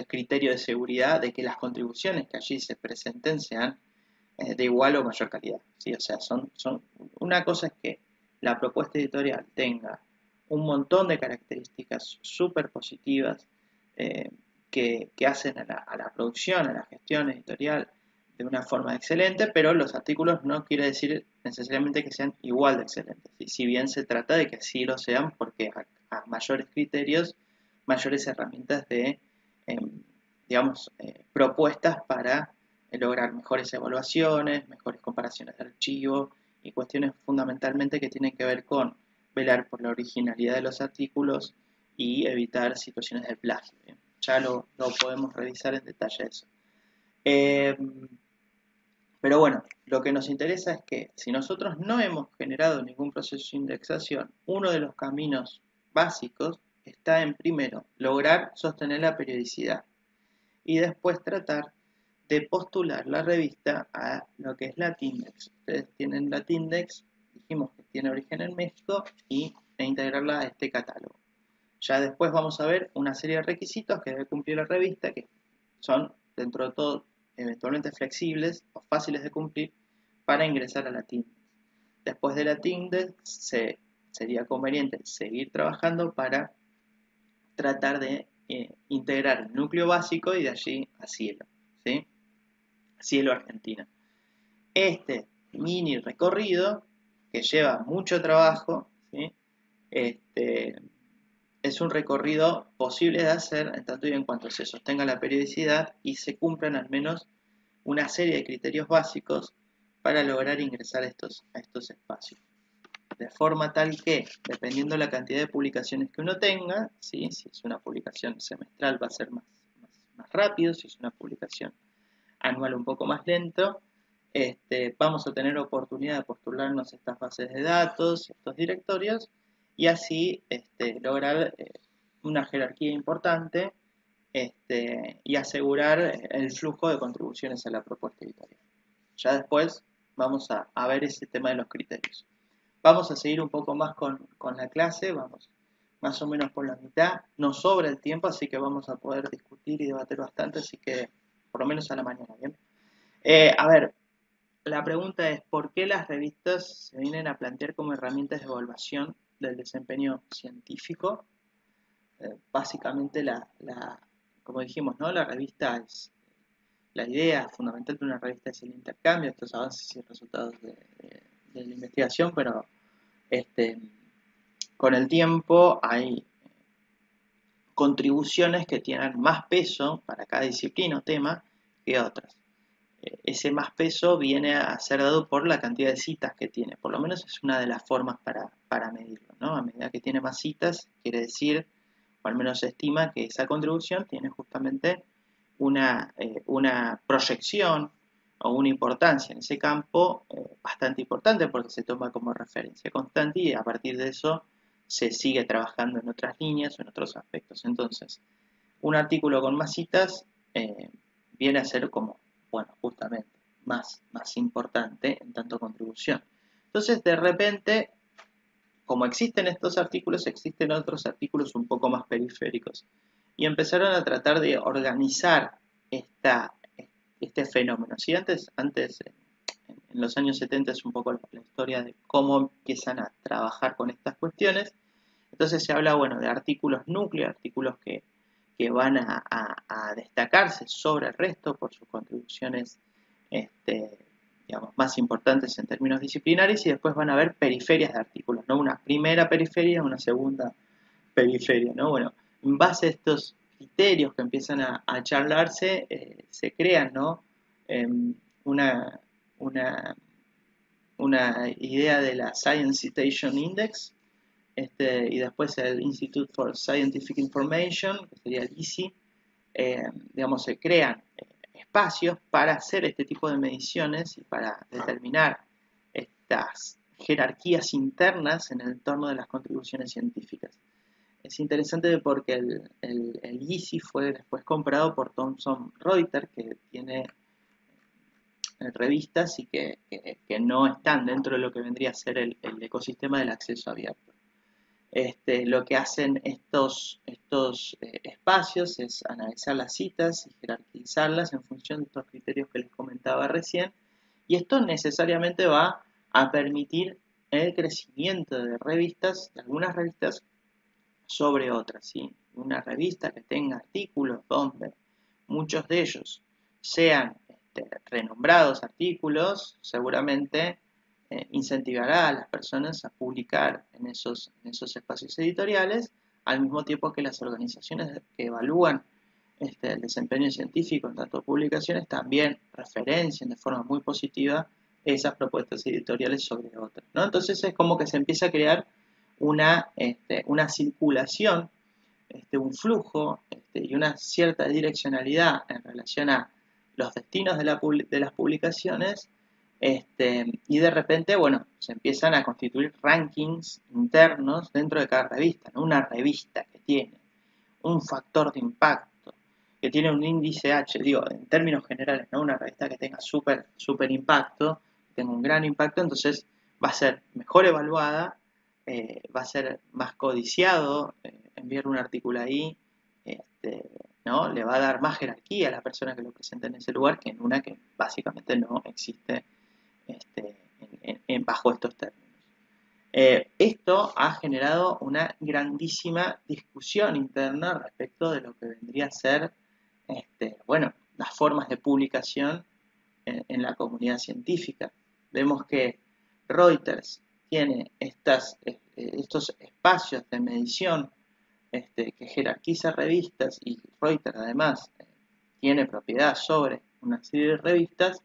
criterio de seguridad de que las contribuciones que allí se presenten sean de igual o mayor calidad, ¿sí? O sea, una cosa es que la propuesta editorial tenga un montón de características súper positivas, que hacen a la producción, a la gestión editorial de una forma excelente, pero los artículos no quiere decir necesariamente que sean igual de excelentes, ¿sí? Si bien se trata de que así lo sean, porque a mayores criterios, mayores herramientas de, propuestas para lograr mejores evaluaciones, mejores comparaciones de archivo y cuestiones fundamentalmente que tienen que ver con velar por la originalidad de los artículos y evitar situaciones de plagio, ¿bien? Ya lo podemos revisar en detalle eso. Pero bueno, lo que nos interesa es que si nosotros no hemos generado ningún proceso de indexación, uno de los caminos básicos está en, primero, lograr sostener la periodicidad y después tratar de postular la revista a lo que es Latindex. Ustedes tienen Latindex, dijimos que tiene origen en México, e integrarla a este catálogo. Ya después vamos a ver una serie de requisitos que debe cumplir la revista, que son, dentro de todo, eventualmente flexibles o fáciles de cumplir para ingresar a Latindex. Después de Latindex sería conveniente seguir trabajando para tratar de integrar el núcleo básico y de allí a Cielo, ¿sí? Cielo Argentina. Este mini recorrido, que lleva mucho trabajo, ¿sí? Es un recorrido posible de hacer en tanto y en cuanto se sostenga la periodicidad y se cumplan al menos una serie de criterios básicos para lograr ingresar a estos espacios. De forma tal que, dependiendo de la cantidad de publicaciones que uno tenga, ¿sí? Si es una publicación semestral va a ser más rápido, si es una publicación anual un poco más lento, vamos a tener oportunidad de postularnos a estas bases de datos, estos directorios, y así lograr una jerarquía importante y asegurar el flujo de contribuciones a la propuesta editorial. Ya después vamos a ver ese tema de los criterios. Vamos a seguir un poco más con la clase, vamos más o menos por la mitad, nos sobra el tiempo, así que vamos a poder discutir y debatir bastante, así que por lo menos a la mañana, ¿bien? A ver, la pregunta es, ¿por qué las revistas se vienen a plantear como herramientas de evaluación del desempeño científico? Básicamente, como dijimos, ¿no? La idea fundamental de una revista es el intercambio, estos avances y resultados de la investigación, pero con el tiempo hay contribuciones que tienen más peso para cada disciplina o tema que otras. ese más peso viene a ser dado por la cantidad de citas que tiene. Por lo menos es una de las formas para medirlo, ¿no? A medida que tiene más citas, quiere decir, o al menos se estima que esa contribución tiene justamente una proyección o una importancia en ese campo bastante importante porque se toma como referencia constante y a partir de eso se sigue trabajando en otras líneas o en otros aspectos. Entonces, un artículo con más citas viene a ser como, bueno, justamente más importante en tanto contribución. Entonces, de repente, como existen estos artículos, existen otros artículos un poco más periféricos. Y empezaron a tratar de organizar este fenómeno. ¿Sí? Antes en los años 70 es un poco la historia de cómo empiezan a trabajar con estas cuestiones. Entonces se habla, bueno, de artículos núcleo, artículos que van a destacarse sobre el resto por sus contribuciones digamos, más importantes en términos disciplinares y después van a haber periferias de artículos, ¿no? Una primera periferia, una segunda periferia, ¿no? Bueno, en base a estos criterios que empiezan a charlarse, se crean, ¿no? Una, una, una idea de la Science Citation Index, y después el Institute for Scientific Information, que sería el ISI, digamos, se crean espacios para hacer este tipo de mediciones y para determinar estas jerarquías internas en el entorno de las contribuciones científicas. Es interesante porque el ISI fue después comprado por Thomson Reuters, que tiene revistas y que no están dentro de lo que vendría a ser el ecosistema del acceso abierto. Lo que hacen estos espacios es analizar las citas y jerarquizarlas en función de estos criterios que les comentaba recién, y esto necesariamente va a permitir el crecimiento de revistas, de algunas revistas sobre otras, ¿sí? Una revista que tenga artículos donde muchos de ellos sean renombrados artículos, seguramente incentivará a las personas a publicar en esos espacios editoriales, al mismo tiempo que las organizaciones que evalúan el desempeño científico en tanto publicaciones también referencian de forma muy positiva esas propuestas editoriales sobre otras, ¿no? Entonces es como que se empieza a crear una circulación, un flujo y una cierta direccionalidad en relación a los destinos de las publicaciones, y de repente, bueno, se empiezan a constituir rankings internos dentro de cada revista, ¿no? Una revista que tiene un factor de impacto, que tiene un índice H, digo, en términos generales, ¿no? Una revista que tenga súper impacto, tenga un gran impacto, entonces va a ser mejor evaluada, va a ser más codiciado enviar un artículo ahí, ¿no? Le va a dar más jerarquía a la persona que lo presenta en ese lugar que en una que básicamente no existe bajo estos términos. Esto ha generado una grandísima discusión interna respecto de lo que vendría a ser, bueno, las formas de publicación en la comunidad científica. Vemos que Reuters tiene estos espacios de medición que jerarquiza revistas y Reuters además tiene propiedad sobre una serie de revistas.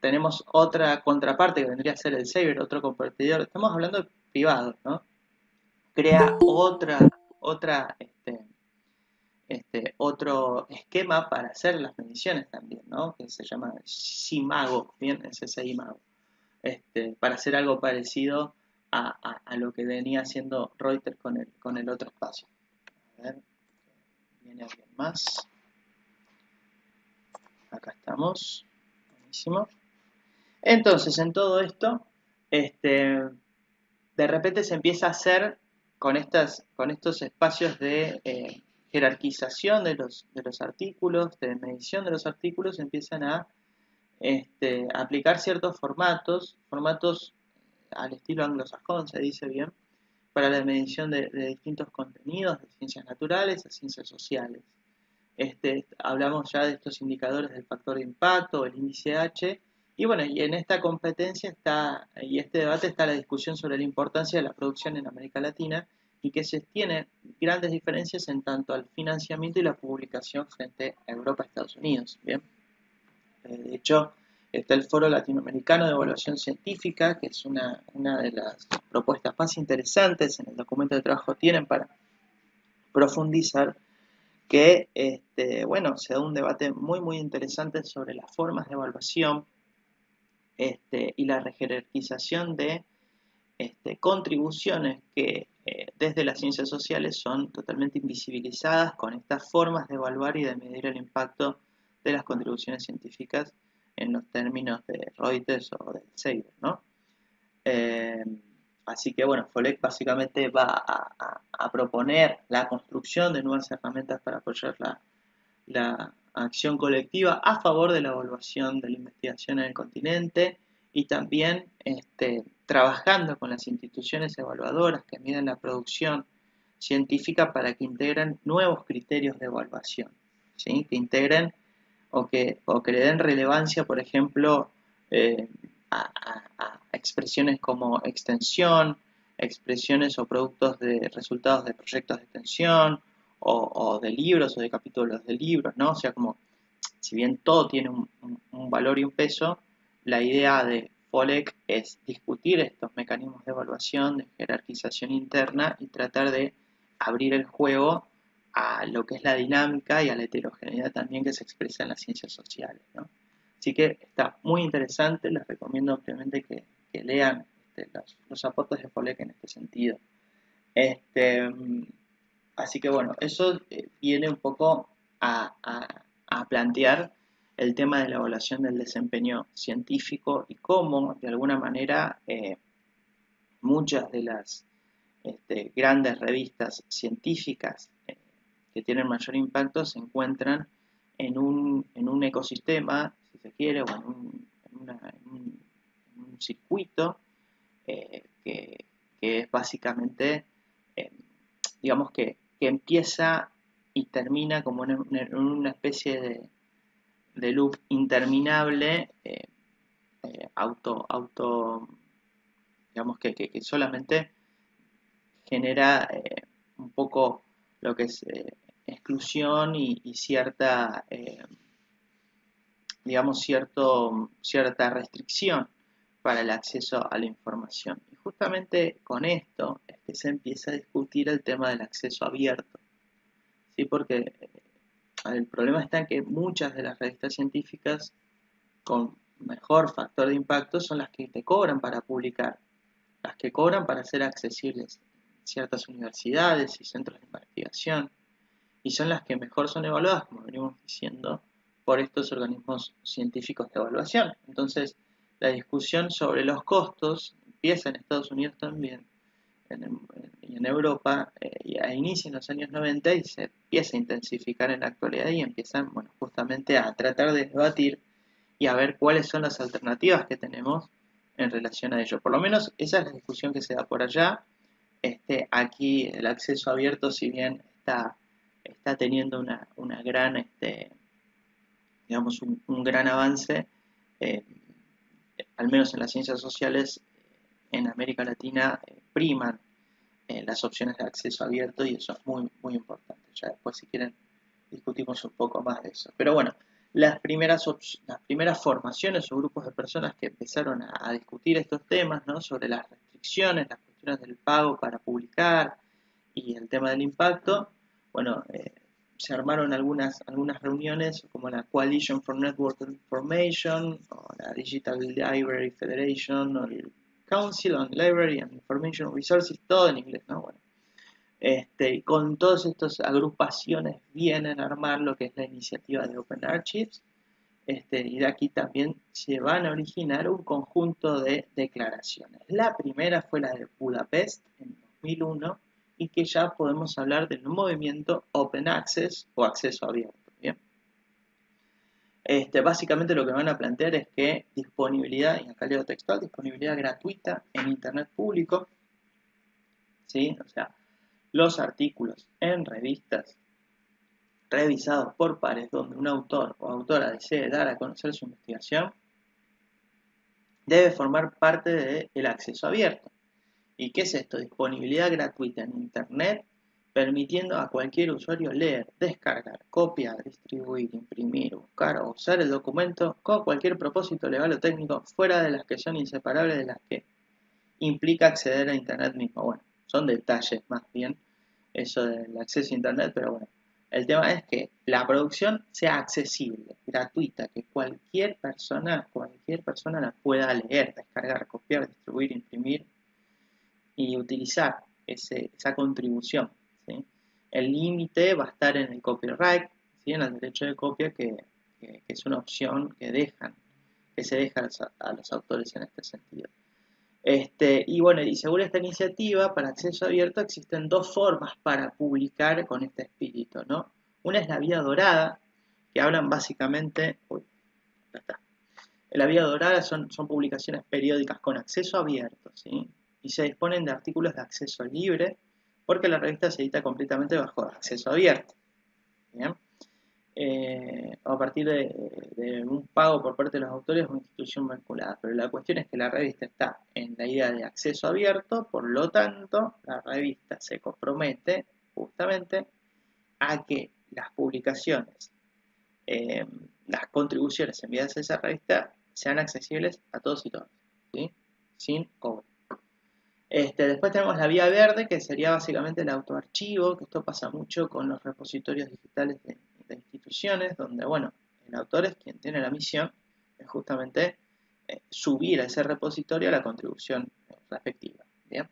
Tenemos otra contraparte que vendría a ser el Saber, otro competidor. Estamos hablando de privados, ¿no? Crea otro esquema para hacer las mediciones también, ¿no? Que se llama SciMago, bien, SciMago, para hacer algo parecido a lo que venía haciendo Reuters con el otro espacio. A ver, viene alguien más. Acá estamos. Buenísimo. Entonces, en todo esto, de repente se empieza a hacer con estos espacios de jerarquización de los artículos, de medición de los artículos, se empiezan a aplicar ciertos formatos al estilo anglosajón, se dice bien, para la medición de distintos contenidos, de ciencias naturales a ciencias sociales. Hablamos ya de estos indicadores del factor de impacto, el índice H, y bueno, y en esta competencia y este debate está la discusión sobre la importancia de la producción en América Latina y que se tienen grandes diferencias en tanto al financiamiento y la publicación frente a Europa y Estados Unidos. Bien, De hecho, está el Foro Latinoamericano de Evaluación Científica, que es una de las propuestas más interesantes en el documento de trabajo tienen para profundizar, que bueno, se da un debate muy muy interesante sobre las formas de evaluación y la rejerarquización de contribuciones que desde las ciencias sociales son totalmente invisibilizadas con estas formas de evaluar y de medir el impacto de las contribuciones científicas en los términos de Reuters o de Seiber, ¿no? Eh, Así que bueno, FOLEC básicamente va a proponer la construcción de nuevas herramientas para apoyar la acción colectiva a favor de la evaluación de la investigación en el continente y también trabajando con las instituciones evaluadoras que miden la producción científica para que integren nuevos criterios de evaluación, ¿sí? Que integren o que le den relevancia, por ejemplo, eh, a expresiones como extensión, expresiones o productos de resultados de proyectos de extensión, o de libros o de capítulos de libros, ¿no? O sea, como si bien todo tiene un valor y un peso, la idea de FOLEC es discutir estos mecanismos de evaluación, de jerarquización interna y tratar de abrir el juego a lo que es la dinámica y a la heterogeneidad también que se expresa en las ciencias sociales, ¿no? Así que está muy interesante, les recomiendo ampliamente que lean los aportes de FOLEC en este sentido. Este, Así que bueno, eso viene un poco a plantear el tema de la evaluación del desempeño científico y cómo, de alguna manera, muchas de las grandes revistas científicas que tienen mayor impacto se encuentran en un ecosistema, si se quiere, o en un circuito que es básicamente, eh, digamos que empieza y termina como en una especie de loop interminable, digamos que solamente genera un poco lo que es exclusión y cierta, digamos, cierta restricción para el acceso a la información. Y justamente con esto es que se empieza a discutir el tema del acceso abierto, ¿sí? Porque el problema está en que muchas de las revistas científicas con mejor factor de impacto son las que te cobran para publicar, las que cobran para ser accesibles en ciertas universidades y centros de investigación, y son las que mejor son evaluadas, como venimos diciendo, por estos organismos científicos de evaluación. Entonces, la discusión sobre los costos empieza en Estados Unidos también y en Europa, y a inicios en los años 90 y se empieza a intensificar en la actualidad y empiezan, bueno, justamente a tratar de debatir y a ver cuáles son las alternativas que tenemos en relación a ello. Por lo menos esa es la discusión que se da por allá. Aquí el acceso abierto, si bien está teniendo una gran, digamos, un gran avance, eh, al menos en las ciencias sociales, en América Latina priman las opciones de acceso abierto y eso es muy, muy importante. Ya después, si quieren, discutimos un poco más de eso. Pero bueno, las primeras formaciones o grupos de personas que empezaron a discutir estos temas, ¿no? Sobre las restricciones, las cuestiones del pago para publicar y el tema del impacto, bueno, se armaron algunas reuniones como la Coalition for Network Information o la Digital Library Federation o el Council on Library and Information Resources, todo en inglés, ¿no? Bueno, con todas estas agrupaciones vienen a armar lo que es la iniciativa de Open Archives, y de aquí también se van a originar un conjunto de declaraciones. La primera fue la de Budapest en 2001 y que ya podemos hablar del movimiento Open Access o acceso abierto. ¿Bien? Básicamente lo que van a plantear es que disponibilidad, y acá leo textual, disponibilidad gratuita en Internet público, ¿sí? O sea, los artículos en revistas revisados por pares donde un autor o autora desee dar a conocer su investigación debe formar parte del acceso abierto. ¿Y qué es esto? Disponibilidad gratuita en Internet permitiendo a cualquier usuario leer, descargar, copiar, distribuir, imprimir, buscar o usar el documento con cualquier propósito legal o técnico fuera de las que son inseparables de las que implica acceder a Internet mismo. Bueno, son detalles más bien eso del acceso a Internet, pero bueno, el tema es que la producción sea accesible, gratuita, que cualquier persona la pueda leer, descargar, copiar, distribuir, imprimir y utilizar esa contribución. ¿Sí? El límite va a estar en el copyright, ¿sí? En el derecho de copia, que es una opción que se deja a los autores en este sentido. Y bueno, y según esta iniciativa, para acceso abierto existen dos formas para publicar con este espíritu, ¿no? Una es la vía dorada, que hablan básicamente, ya está. La vía dorada son publicaciones periódicas con acceso abierto, ¿sí? Y se disponen de artículos de acceso libre, porque la revista se edita completamente bajo acceso abierto, ¿bien? A partir de un pago por parte de los autores o institución vinculada. Pero la cuestión es que la revista está en la idea de acceso abierto, por lo tanto, la revista se compromete justamente a que las publicaciones, las contribuciones enviadas a esa revista sean accesibles a todos y todas, ¿sí? Sin cobro. Después tenemos la vía verde, que sería básicamente el autoarchivo, que esto pasa mucho con los repositorios digitales de instituciones, donde, bueno, el autor es quien tiene la misión de justamente subir a ese repositorio la contribución respectiva. ¿Bien?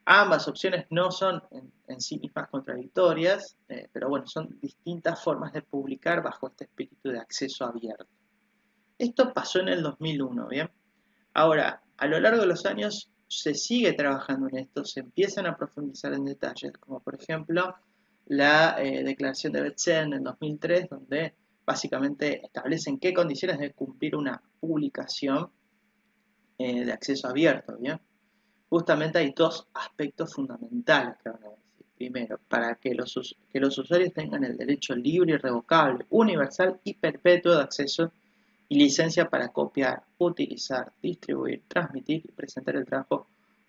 Ambas opciones no son en sí mismas contradictorias, pero bueno, son distintas formas de publicar bajo este espíritu de acceso abierto. Esto pasó en el 2001, ¿bien? Ahora, a lo largo de los años se sigue trabajando en esto, se empiezan a profundizar en detalles, como por ejemplo la declaración de Betsel en el 2003, donde básicamente establecen qué condiciones debe cumplir una publicación de acceso abierto, ¿bien? Justamente hay dos aspectos fundamentales que van a decir. Primero, para que los usuarios tengan el derecho libre, irrevocable, universal y perpetuo de acceso y licencia para copiar, utilizar, distribuir, transmitir y presentar el trabajo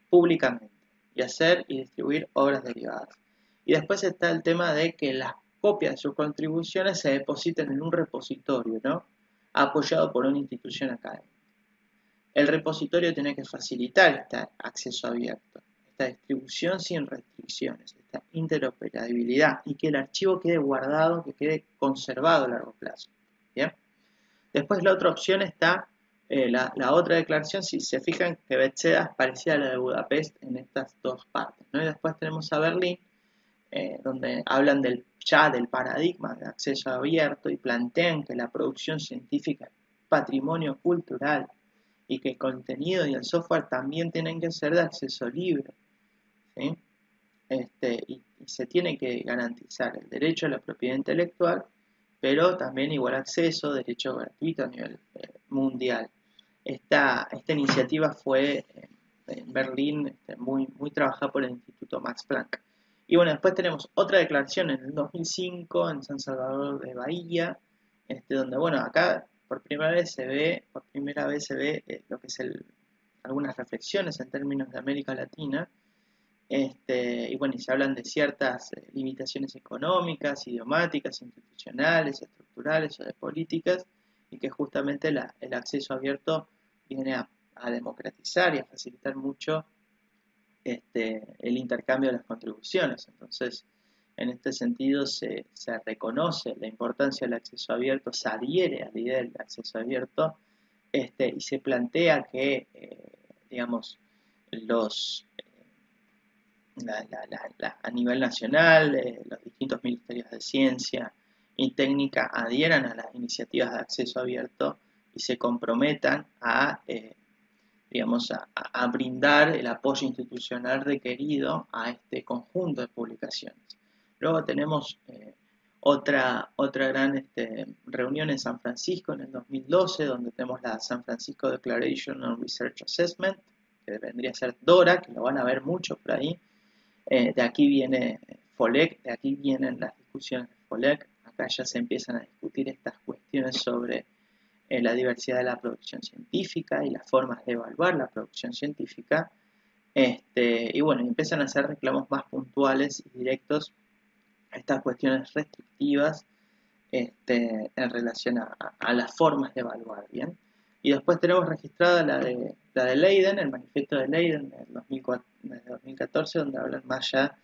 públicamente y hacer y distribuir obras derivadas. Y después está el tema de que las copias de sus contribuciones se depositen en un repositorio, ¿no? Apoyado por una institución académica. El repositorio tiene que facilitar este acceso abierto, esta distribución sin restricciones, esta interoperabilidad y que el archivo quede guardado, que quede conservado a largo plazo. ¿Bien? Después la otra opción está, la otra declaración, si se fijan que Betseda es parecida a la de Budapest en estas dos partes, ¿no? Y después tenemos a Berlín, donde hablan ya del paradigma de acceso abierto y plantean que la producción científica es patrimonio cultural y que el contenido y el software también tienen que ser de acceso libre, ¿sí? Y se tiene que garantizar el derecho a la propiedad intelectual, pero también igual acceso, derecho gratuito a nivel mundial. Esta iniciativa fue en Berlín muy trabajada por el Instituto Max Planck. Y bueno, después tenemos otra declaración en el 2005 en San Salvador de Bahía, donde, bueno, acá por primera vez se ve lo que es algunas reflexiones en términos de América Latina, y bueno, y se hablan de ciertas limitaciones económicas, idiomáticas, institucionales, estructurales o de políticas, y que justamente el acceso abierto viene a democratizar y a facilitar mucho el intercambio de las contribuciones. Entonces, en este sentido se reconoce la importancia del acceso abierto, se adhiere a la idea del acceso abierto, y se plantea que, digamos, a nivel nacional, los distintos ministerios de ciencia y técnica adhieran a las iniciativas de acceso abierto y se comprometan digamos, a brindar el apoyo institucional requerido a este conjunto de publicaciones. Luego tenemos otra gran reunión en San Francisco en el 2012, donde tenemos la San Francisco Declaration on Research Assessment, que vendría a ser DORA, que lo van a ver mucho por ahí. De aquí viene FOLEC, de aquí vienen las discusiones de FOLEC. Acá ya se empiezan a discutir estas cuestiones sobre la diversidad de la producción científica y las formas de evaluar la producción científica. Y bueno, empiezan a hacer reclamos más puntuales y directos a estas cuestiones restrictivas en relación a las formas de evaluar, ¿bien? Y después tenemos registrada la de Leiden, el manifiesto de Leiden de 2014, donde hablan más ya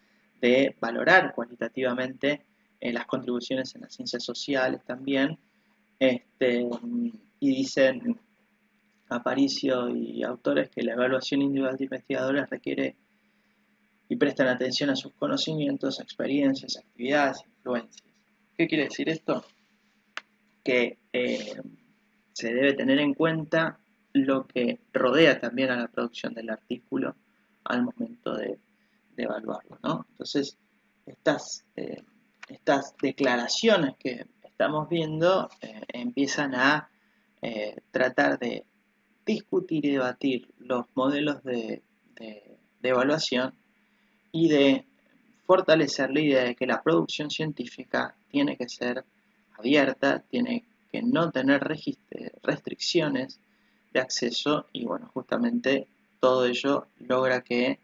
de valorar cualitativamente las contribuciones en las ciencias sociales también, y dicen Aparicio y autores que la evaluación individual de investigadores requiere y prestan atención a sus conocimientos, experiencias, actividades, influencias. ¿Qué quiere decir esto? Que se debe tener en cuenta lo que rodea también a la producción del artículo al momento de evaluarlo, ¿no? Entonces, estas declaraciones que estamos viendo empiezan a tratar de discutir y debatir los modelos de evaluación y de fortalecer la idea de que la producción científica tiene que ser abierta, tiene que no tener restricciones de acceso y bueno, justamente todo ello logra que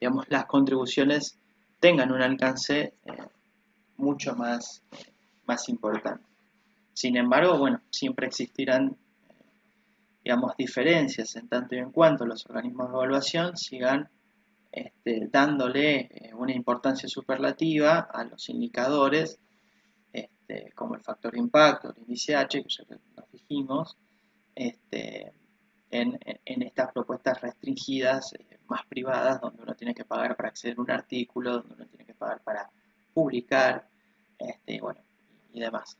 digamos, las contribuciones tengan un alcance mucho más importante. Sin embargo, bueno, siempre existirán digamos, diferencias en tanto y en cuanto los organismos de evaluación sigan dándole una importancia superlativa a los indicadores, como el factor de impacto, el índice H, que ya nos dijimos, este, en estas propuestas restringidas, más privadas, donde uno tiene que pagar para acceder a un artículo, donde uno tiene que pagar para publicar, bueno, y demás.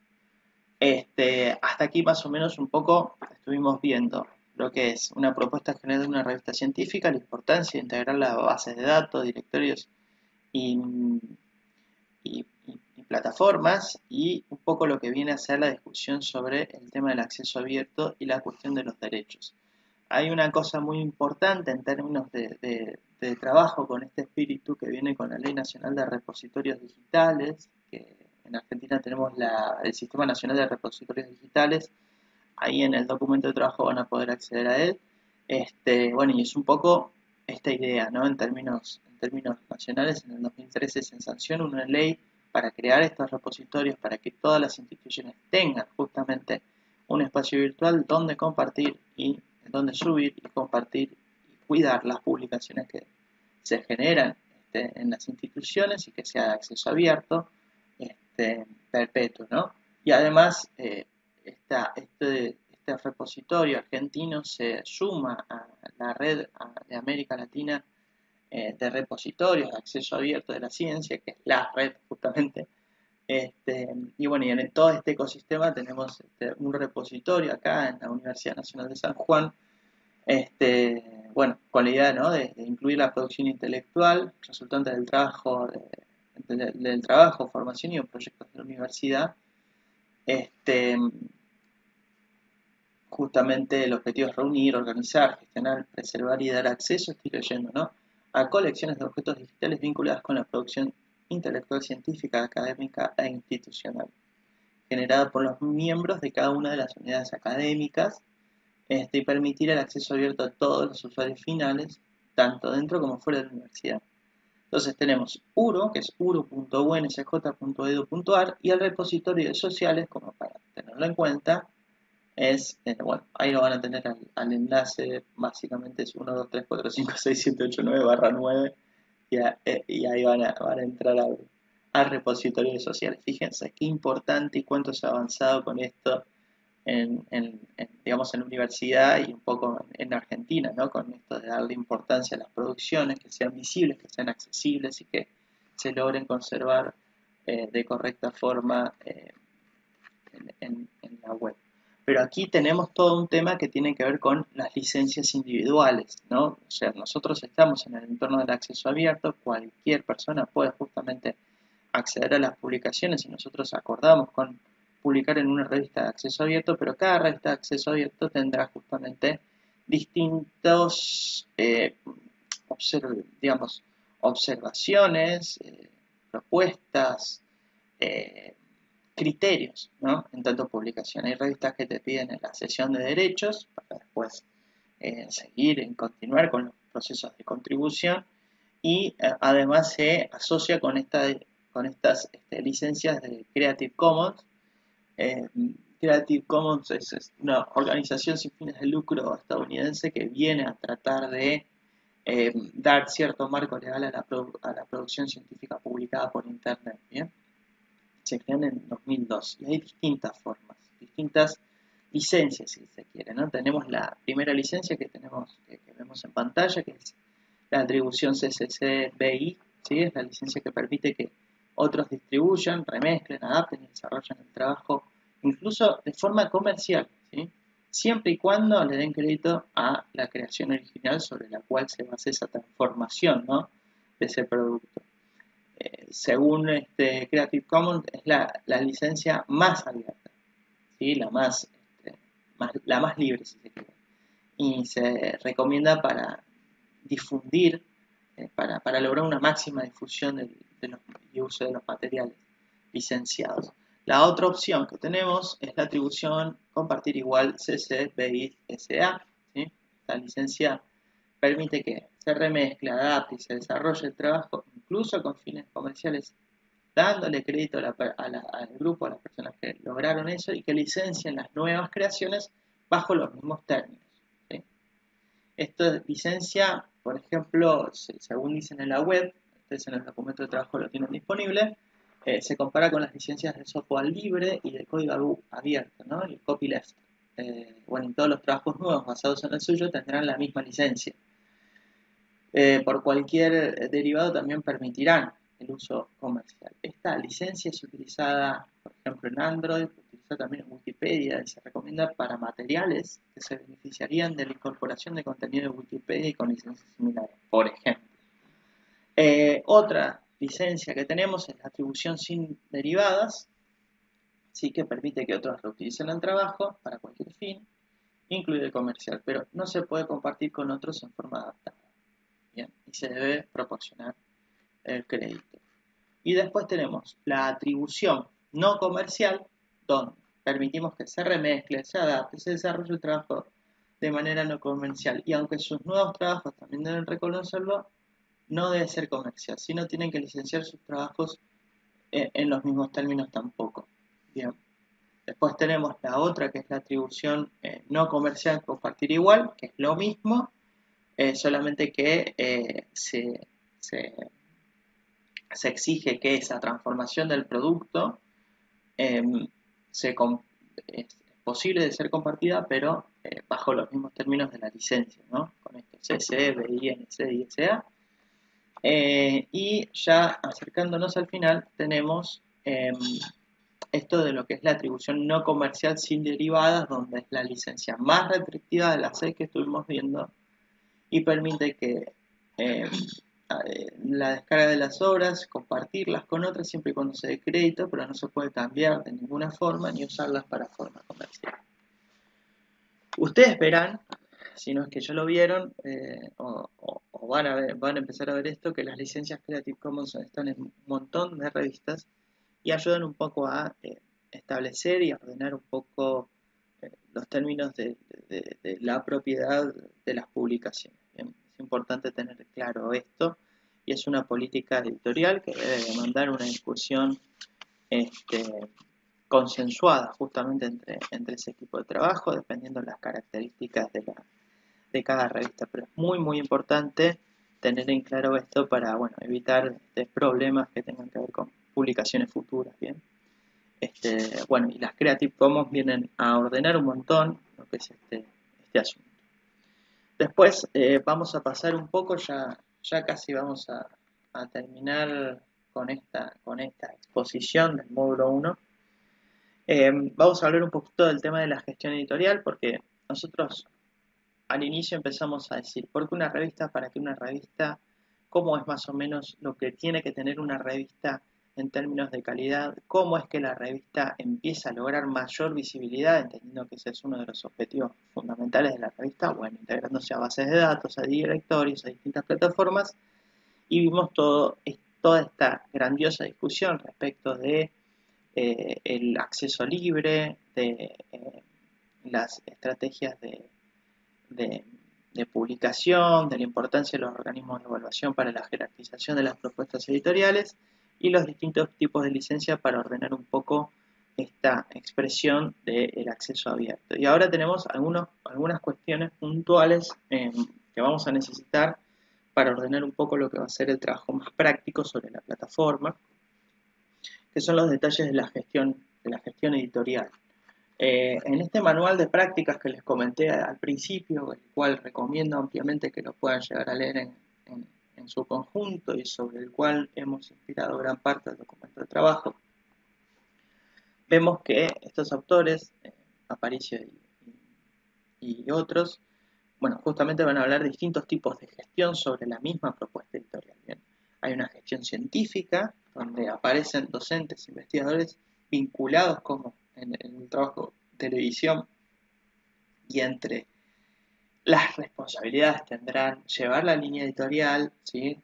Hasta aquí más o menos un poco estuvimos viendo lo que es una propuesta general de una revista científica, la importancia de integrar las bases de datos, directorios y, y plataformas, y un poco lo que viene a ser la discusión sobre el tema del acceso abierto y la cuestión de los derechos. Hay una cosa muy importante en términos de trabajo con este espíritu que viene con la Ley Nacional de Repositorios Digitales, que en Argentina tenemos el Sistema Nacional de Repositorios Digitales. Ahí en el documento de trabajo van a poder acceder a él. Bueno, y es un poco esta idea, ¿no? En términos nacionales, en el 2013 se sancionó una ley para crear estos repositorios, para que todas las instituciones tengan justamente un espacio virtual donde compartir y donde subir y compartir y cuidar las publicaciones que se generan en las instituciones y que sea de acceso abierto, perpetuo, ¿no? Y además, este repositorio argentino se suma a la red de América Latina de repositorios de acceso abierto de la ciencia, que es la red justamente. Y bueno, y en todo este ecosistema tenemos un repositorio acá en la Universidad Nacional de San Juan, bueno, con la idea, ¿no?, de incluir la producción intelectual resultante del trabajo, formación y proyectos de la universidad. Justamente el objetivo es reunir, organizar, gestionar, preservar y dar acceso, estoy leyendo, ¿no?, a colecciones de objetos digitales vinculadas con la producción intelectual, científica, académica e institucional, generada por los miembros de cada una de las unidades académicas, y permitir el acceso abierto a todos los usuarios finales, tanto dentro como fuera de la universidad. Entonces tenemos URO, que es uro.unsj.edu.ar, y el repositorio de sociales, como para tenerlo en cuenta, es, bueno, ahí lo van a tener al enlace, básicamente es 1, 2, 3, 4, 5, 6, 7, 8, 9/9, y ahí van a entrar al repositorio de sociales. Fíjense qué importante y cuánto se ha avanzado con esto digamos, en la universidad y un poco en Argentina, ¿no?, con esto de darle importancia a las producciones, que sean visibles, que sean accesibles y que se logren conservar de correcta forma en la web. Pero aquí tenemos todo un tema que tiene que ver con las licencias individuales, ¿no? O sea, nosotros estamos en el entorno del acceso abierto, cualquier persona puede justamente acceder a las publicaciones y nosotros acordamos con publicar en una revista de acceso abierto, pero cada revista de acceso abierto tendrá justamente distintos, digamos, observaciones, propuestas, criterios, ¿no?, en tanto publicación. Hay revistas que te piden en la sesión de derechos para después seguir y continuar con procesos de contribución y además se asocia con estas licencias de Creative Commons. Eh, Creative Commons es una organización sin fines de lucro estadounidense que viene a tratar de dar cierto marco legal a la producción científica publicada por Internet. ¿Bien? Se crean en 2002 y hay distintas formas, distintas licencias, si se quiere, ¿no? Tenemos la primera licencia que vemos en pantalla, que es la atribución CCC BY, ¿sí? Es la licencia que permite que otros distribuyan, remezclen, adapten y desarrollen el trabajo, incluso de forma comercial, ¿sí? Siempre y cuando le den crédito a la creación original sobre la cual se basa esa transformación, ¿no?, de ese producto. Según Creative Commons, es la licencia más abierta, ¿sí? La más libre, si se quiere. Y se recomienda para difundir, para lograr una máxima difusión y uso de los materiales licenciados. La otra opción que tenemos es la atribución compartir igual CC BY SA. ¿Sí? Esta licencia permite que se remezcle, adapte y se desarrolle el trabajo, incluso con fines comerciales, dándole crédito al grupo, a las personas que lograron eso y que licencien las nuevas creaciones bajo los mismos términos. ¿Sí? Esta licencia, por ejemplo, según dicen en la web, ustedes en el documento de trabajo lo tienen disponible, se compara con las licencias de software libre y de código abierto, ¿no? El copyleft. Bueno, en todos los trabajos nuevos basados en el suyo tendrán la misma licencia. Por cualquier derivado también permitirán el uso comercial. Esta licencia es utilizada, por ejemplo, en Android, se utiliza también en Wikipedia y se recomienda para materiales que se beneficiarían de la incorporación de contenido de Wikipedia y con licencias similares, por ejemplo. Otra licencia que tenemos es la atribución sin derivadas, sí, que permite que otros reutilicen el trabajo para cualquier fin, incluido el comercial, pero no se puede compartir con otros en forma adaptada. Bien, y se debe proporcionar el crédito. Y después tenemos la atribución no comercial, donde permitimos que se remezcle, se adapte, se desarrolle el trabajo de manera no comercial. Y aunque sus nuevos trabajos también deben reconocerlo, no debe ser comercial, sino tienen que licenciar sus trabajos en los mismos términos tampoco. Bien. Después tenemos la otra, que es la atribución no comercial compartir igual, que es lo mismo, solamente que se exige que esa transformación del producto es posible de ser compartida, pero bajo los mismos términos de la licencia, ¿no? Con esto CC, BI, NC y SA. Y ya acercándonos al final, tenemos esto de lo que es la atribución no comercial sin derivadas, donde es la licencia más restrictiva de las 6 que estuvimos viendo y permite que la descarga de las obras, compartirlas con otras siempre y cuando se dé crédito, pero no se puede cambiar de ninguna forma ni usarlas para forma comercial. Ustedes verán, si no es que ya lo vieron, o van a empezar a ver esto, que las licencias Creative Commons están en un montón de revistas y ayudan un poco a establecer y ordenar un poco los términos de la propiedad de las publicaciones. Bien, es importante tener claro esto y es una política editorial que debe demandar una discusión consensuada justamente entre ese equipo de trabajo, dependiendo de las características de cada revista. Pero es muy, muy importante tener en claro esto para evitar problemas que tengan que ver con publicaciones futuras. Bien. Bueno, y las Creative Commons vienen a ordenar un montón lo que es este asunto. Después vamos a pasar un poco, ya casi vamos a terminar con esta exposición del módulo 1. Vamos a hablar un poquito del tema de la gestión editorial, porque nosotros al inicio empezamos a decir, ¿por qué una revista? ¿Para qué una revista? ¿Cómo es más o menos lo que tiene que tener una revista en términos de calidad? ¿Cómo es que la revista empieza a lograr mayor visibilidad, entendiendo que ese es uno de los objetivos fundamentales de la revista? Bueno, integrándose a bases de datos, a directorios, a distintas plataformas, y vimos toda esta grandiosa discusión respecto de el acceso libre, de las estrategias de de publicación, de la importancia de los organismos de evaluación para la jerarquización de las propuestas editoriales y los distintos tipos de licencia para ordenar un poco esta expresión del acceso abierto. Y ahora tenemos algunas cuestiones puntuales que vamos a necesitar para ordenar un poco lo que va a ser el trabajo más práctico sobre la plataforma, que son los detalles de la gestión editorial. En este manual de prácticas que les comenté al principio, el cual recomiendo ampliamente que lo puedan llegar a leer en su conjunto y sobre el cual hemos inspirado gran parte del documento de trabajo, vemos que estos autores, Aparicio y otros, bueno, justamente van a hablar de distintos tipos de gestión sobre la misma propuesta editorial. Bien, hay una gestión científica, donde aparecen docentes, investigadores vinculados como en el trabajo de televisión, y entre las responsabilidades tendrán llevar la línea editorial, ¿sí?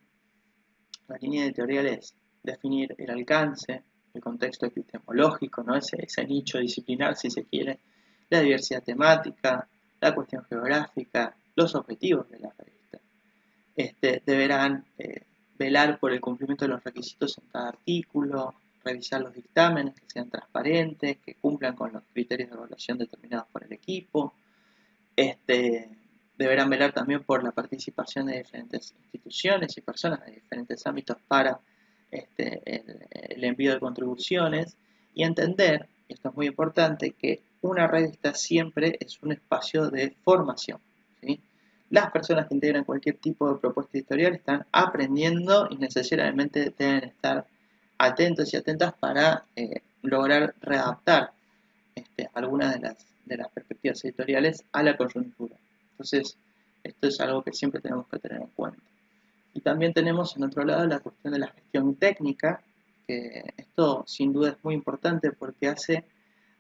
La línea editorial es definir el alcance, el contexto epistemológico, ¿no? Ese nicho disciplinar, si se quiere, la diversidad temática, la cuestión geográfica, los objetivos de la revista. Deberán velar por el cumplimiento de los requisitos en cada artículo, revisar los dictámenes que sean transparentes, que cumplan con los criterios de evaluación determinados por el equipo. Deberán velar también por la participación de diferentes instituciones y personas de diferentes ámbitos para el envío de contribuciones, y entender, y esto es muy importante, que una revista siempre es un espacio de formación, ¿sí? Las personas que integran cualquier tipo de propuesta editorial están aprendiendo y necesariamente deben estar atentos y atentas para lograr readaptar algunas de las perspectivas editoriales a la coyuntura. Entonces, esto es algo que siempre tenemos que tener en cuenta. Y también tenemos en otro lado la cuestión de la gestión técnica, que esto sin duda es muy importante porque hace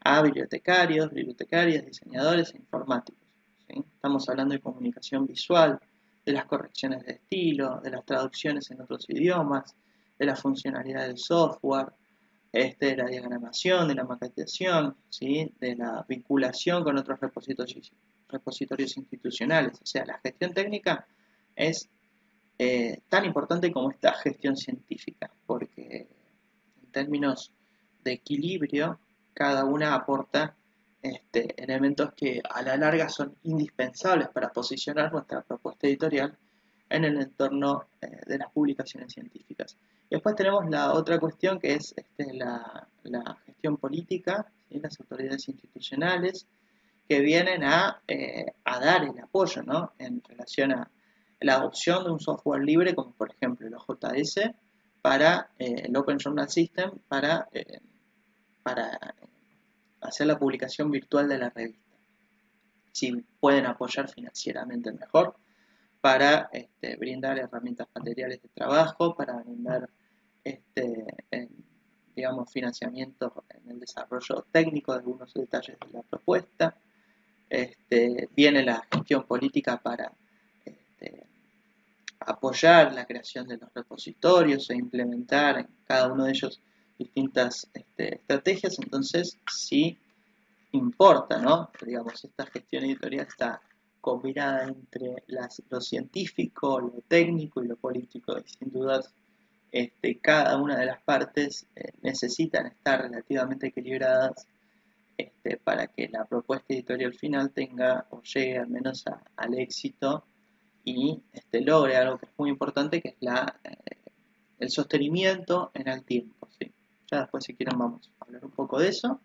a bibliotecarios, bibliotecarias, diseñadores e informáticos, ¿sí? Estamos hablando de comunicación visual, de las correcciones de estilo, de las traducciones en otros idiomas, de la funcionalidad del software, de la diagramación, de la maquetación, ¿sí? De la vinculación con otros repositorios institucionales. O sea, la gestión técnica es tan importante como esta gestión científica, porque en términos de equilibrio, cada una aporta elementos que a la larga son indispensables para posicionar nuestra propuesta editorial en el entorno de las publicaciones científicas. Y después tenemos la otra cuestión que es la gestión política, ¿sí? Las autoridades institucionales que vienen a dar el apoyo, ¿no? En relación a la adopción de un software libre como por ejemplo el OJS para el Open Journal System para hacer la publicación virtual de la revista. Si pueden apoyar financieramente mejor, para brindar herramientas materiales de trabajo, para brindar digamos, financiamiento en el desarrollo técnico de algunos detalles de la propuesta. Viene la gestión política para apoyar la creación de los repositorios e implementar en cada uno de ellos distintas estrategias. Entonces sí importa, ¿no? Digamos, esta gestión editorial está combinada entre lo científico, lo técnico y lo político, y sin dudas cada una de las partes necesitan estar relativamente equilibradas para que la propuesta editorial final tenga o llegue al menos al éxito y logre algo que es muy importante, que es el sostenimiento en el tiempo, ¿sí? Ya después, si quieren, vamos a hablar un poco de eso.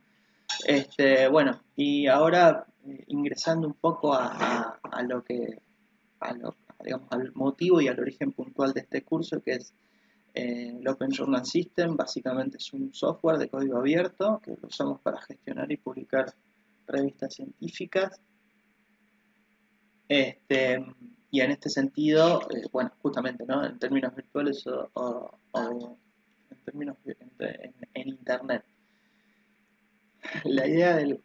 Bueno, y ahora ingresando un poco digamos, al motivo y al origen puntual de este curso, que es el Open Journal System. Básicamente es un software de código abierto que lo usamos para gestionar y publicar revistas científicas. Y en este sentido, bueno, justamente, ¿no? En términos virtuales o en términos en Internet. La idea del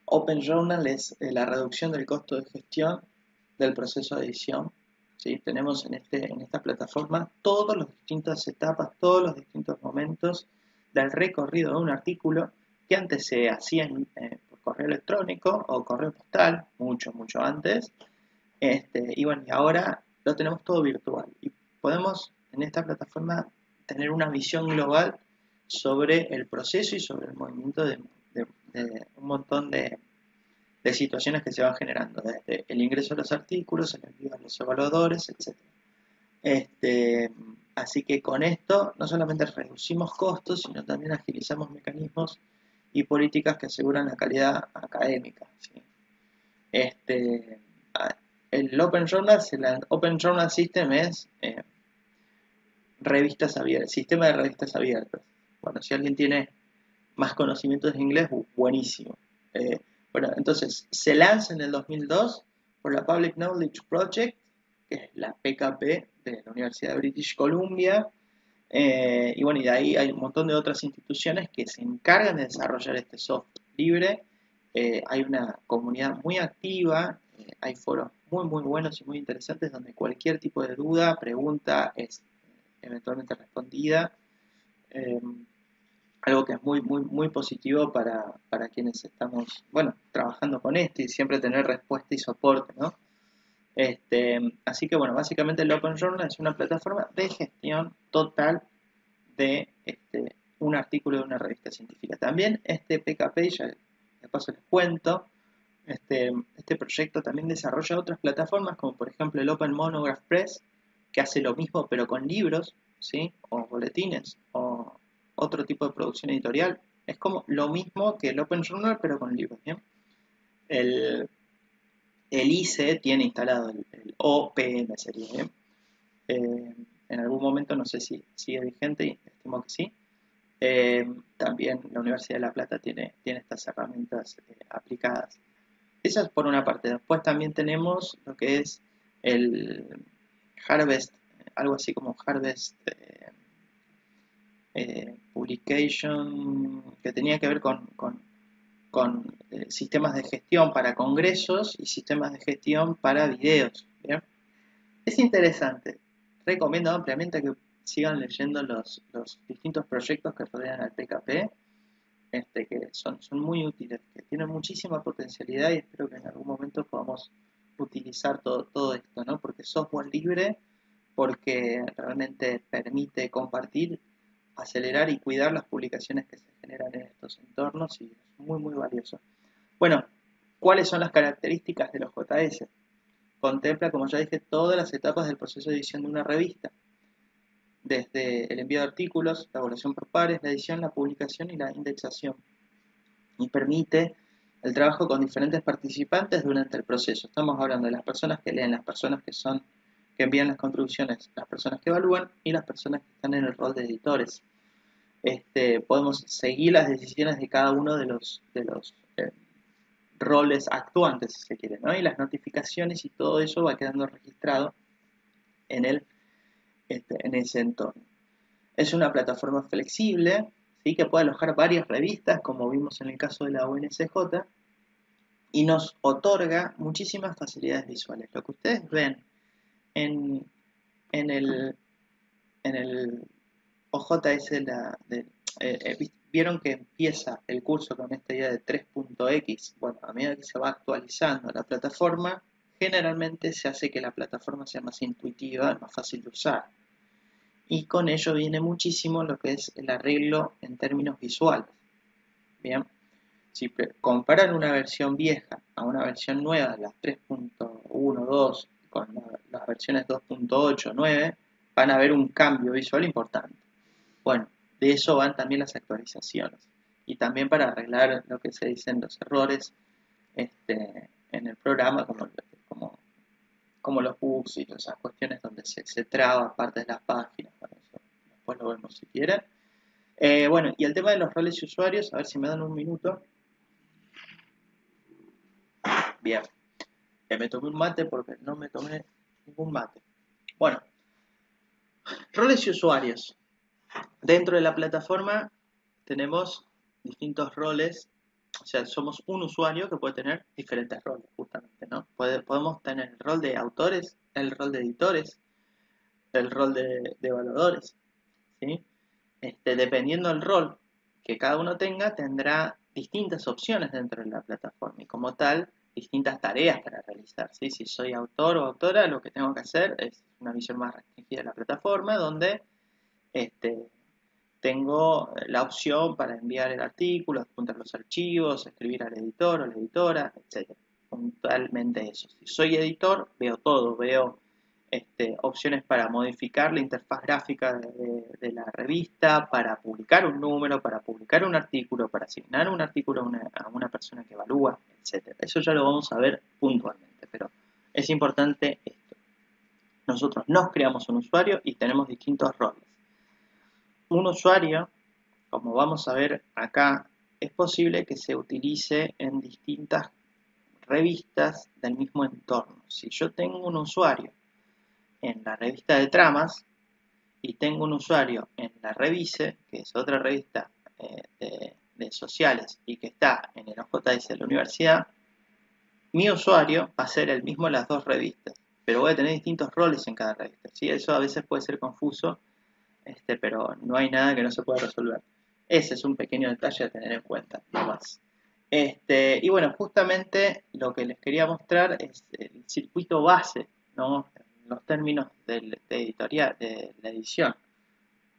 Open Journal es la reducción del costo de gestión del proceso de edición. ¿Sí? Tenemos en esta plataforma todas las distintas etapas, todos los distintos momentos del recorrido de un artículo que antes se hacían por correo electrónico o correo postal, mucho antes, Y bueno, y ahora lo tenemos todo virtual. Y podemos en esta plataforma tener una visión global sobre el proceso y sobre el movimiento de un montón de situaciones que se van generando, desde el ingreso de los artículos, el envío a los evaluadores, etc. Así que con esto no solamente reducimos costos, sino también agilizamos mecanismos y políticas que aseguran la calidad académica. ¿Sí? Este, el Open Journal System es revistas abiertas, sistema de revistas abiertas. Bueno, si alguien tiene más conocimientos de inglés, buenísimo. Bueno, entonces se lanza en el 2002 por la Public Knowledge Project, que es la PKP de la Universidad de British Columbia, y bueno, y de ahí hay un montón de otras instituciones que se encargan de desarrollar este software libre. Hay una comunidad muy activa, hay foros muy muy buenos y muy interesantes donde cualquier tipo de duda, pregunta es eventualmente respondida. Eh, Algo que es muy muy muy positivo para quienes estamos, bueno, trabajando con esto y siempre tener respuesta y soporte, ¿no? Así que bueno, básicamente el Open Journal es una plataforma de gestión total de un artículo de una revista científica. También este PKP, ya de paso les cuento, este proyecto también desarrolla otras plataformas como por ejemplo el Open Monograph Press, que hace lo mismo pero con libros, ¿sí? O boletines, o otro tipo de producción editorial. Es como lo mismo que el Open Journal pero con libros, ¿bien? El, el ICE tiene instalado el OPM, sería, ¿bien? En algún momento no sé si sigue vigente, y estimo que sí. También la Universidad de La Plata tiene estas herramientas aplicadas. Esa es por una parte. Después también tenemos lo que es el Harvest, algo así como Harvest Publication, que tenía que ver con sistemas de gestión para congresos y sistemas de gestión para videos. ¿Bien? Es interesante. Recomiendo ampliamente que sigan leyendo los distintos proyectos que rodean al PKP, que son muy útiles, que tienen muchísima potencialidad y espero que en algún momento podamos utilizar todo esto, ¿no? Porque es software libre, porque realmente permite compartir, acelerar y cuidar las publicaciones que se generan en estos entornos y es muy, muy valioso. Bueno, ¿cuáles son las características de los JS? Contempla, como ya dije, todas las etapas del proceso de edición de una revista, desde el envío de artículos, la evaluación por pares, la edición, la publicación y la indexación. Y permite el trabajo con diferentes participantes durante el proceso. Estamos hablando de las personas que leen, las personas que envían las contribuciones, las personas que evalúan y las personas que están en el rol de editores. Podemos seguir las decisiones de cada uno de los roles actuantes, si se quiere, ¿no? Y las notificaciones y todo eso va quedando registrado en en ese entorno. Es una plataforma flexible, ¿sí? Que puede alojar varias revistas, como vimos en el caso de la UNCJ, y nos otorga muchísimas facilidades visuales. Lo que ustedes ven en, en el, en el OJS, vieron que empieza el curso con esta idea de 3.x. Bueno, a medida que se va actualizando la plataforma, generalmente se hace que la plataforma sea más intuitiva, más fácil de usar. Y con ello viene muchísimo lo que es el arreglo en términos visuales. Bien, si comparan una versión vieja a una versión nueva, las 3.1, 2, con las versiones 2.8, 9, van a ver un cambio visual importante. Bueno, de eso van también las actualizaciones. Y también para arreglar lo que se dicen los errores en el programa, como los bugs y esas cuestiones donde se traba parte de las páginas. Bueno, eso después lo vemos si quieren. Bueno, y el tema de los roles y usuarios, a ver si me dan un minuto. Bien, me tomé un mate porque no me tomé ningún mate. Bueno, roles y usuarios. Dentro de la plataforma tenemos distintos roles, o sea, somos un usuario que puede tener diferentes roles, justamente, ¿no? Podemos tener el rol de autores, el rol de editores, el rol de evaluadores, ¿sí? Dependiendo del rol que cada uno tenga, tendrá distintas opciones dentro de la plataforma y como tal, distintas tareas para realizar. realizar, ¿sí? Si soy autor o autora, lo que tengo que hacer es una visión más restringida de la plataforma, donde este, tengo la opción para enviar el artículo, adjuntar los archivos, escribir al editor o la editora, etcétera. Puntualmente eso. Si soy editor, veo todo, veo opciones para modificar la interfaz gráfica de la revista, para publicar un número, para publicar un artículo, para asignar un artículo a una persona que evalúa, etcétera. Eso ya lo vamos a ver puntualmente, pero es importante esto. Nosotros nos creamos un usuario y tenemos distintos roles. Un usuario, como vamos a ver acá, es posible que se utilice en distintas revistas del mismo entorno. Si yo tengo un usuario en la revista de tramas y tengo un usuario en la Revise, que es otra revista de sociales y que está en el OJS de la universidad, mi usuario va a ser el mismo en las dos revistas, pero voy a tener distintos roles en cada revista. ¿Sí? Eso a veces puede ser confuso, pero no hay nada que no se pueda resolver. Ese es un pequeño detalle a tener en cuenta, no más. Y bueno, justamente lo que les quería mostrar es el circuito base, ¿no? Los términos editorial, de la edición.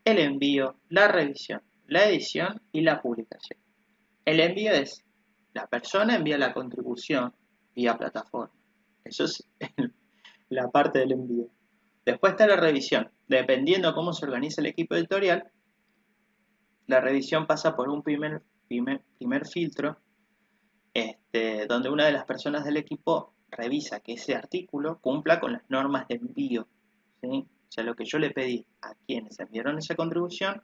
El envío, la revisión, la edición y la publicación. El envío es, la persona envía la contribución vía plataforma. Eso es la parte del envío. Después está la revisión. Dependiendo cómo se organiza el equipo editorial, la revisión pasa por un primer filtro, donde una de las personas del equipo revisa que ese artículo cumpla con las normas de envío, ¿sí? O sea, lo que yo le pedí a quienes enviaron esa contribución,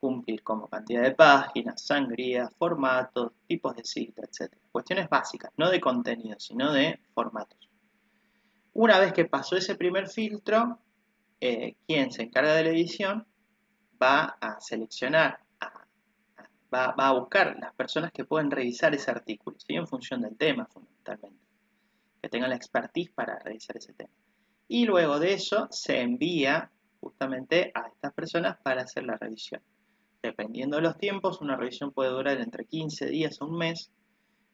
cumplir como cantidad de páginas, sangría, formatos, tipos de cita, etc. Cuestiones básicas, no de contenido, sino de formatos. Una vez que pasó ese primer filtro, quien se encarga de la edición va a seleccionar, va a buscar las personas que pueden revisar ese artículo, ¿sí? En función del tema, fundamentalmente, que tengan la expertise para revisar ese tema. Y luego de eso se envía justamente a estas personas para hacer la revisión. Dependiendo de los tiempos, una revisión puede durar entre 15 días a un mes,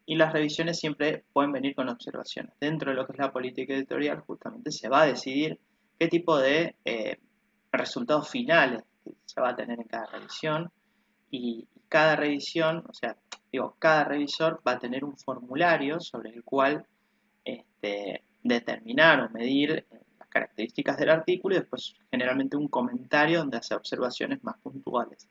y las revisiones siempre pueden venir con observaciones. Dentro de lo que es la política editorial, justamente se va a decidir qué tipo de resultados finales se va a tener en cada revisión, y cada revisión, o sea, cada revisor va a tener un formulario sobre el cual determinar o medir las características del artículo, y después generalmente un comentario donde hace observaciones más puntuales.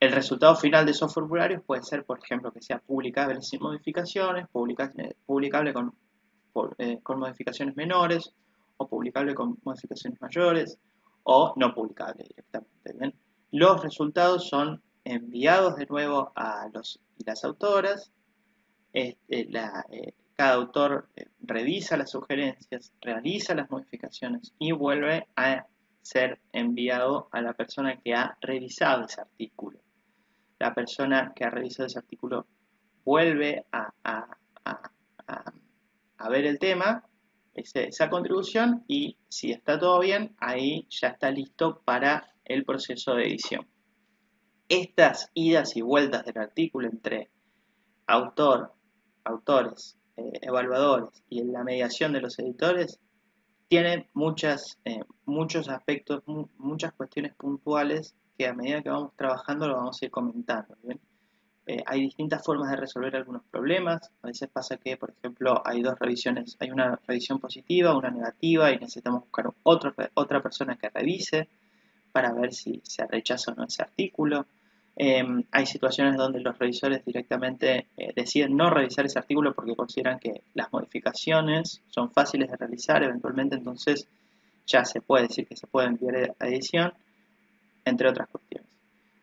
El resultado final de esos formularios puede ser, por ejemplo, que sea publicable sin modificaciones, publicable con modificaciones menores, o publicable con modificaciones mayores, o no publicable directamente. ¿Bien? Los resultados son enviados de nuevo a los y las autoras. Cada autor revisa las sugerencias, realiza las modificaciones y vuelve a ser enviado a la persona que ha revisado ese artículo. La persona que ha revisado ese artículo vuelve a ver el tema, esa contribución, y si está todo bien, ahí ya está listo para el proceso de edición. Estas idas y vueltas del artículo entre autores, evaluadores y en la mediación de los editores tienen muchos aspectos, muchas cuestiones puntuales que a medida que vamos trabajando lo vamos a ir comentando. ¿Bien? Hay distintas formas de resolver algunos problemas. A veces pasa que, por ejemplo, hay dos revisiones, hay una revisión positiva, una negativa, y necesitamos buscar otra persona que revise para ver si se rechaza o no ese artículo. Hay situaciones donde los revisores directamente deciden no revisar ese artículo porque consideran que las modificaciones son fáciles de realizar eventualmente, entonces ya se puede decir que se puede enviar a edición, entre otras cuestiones.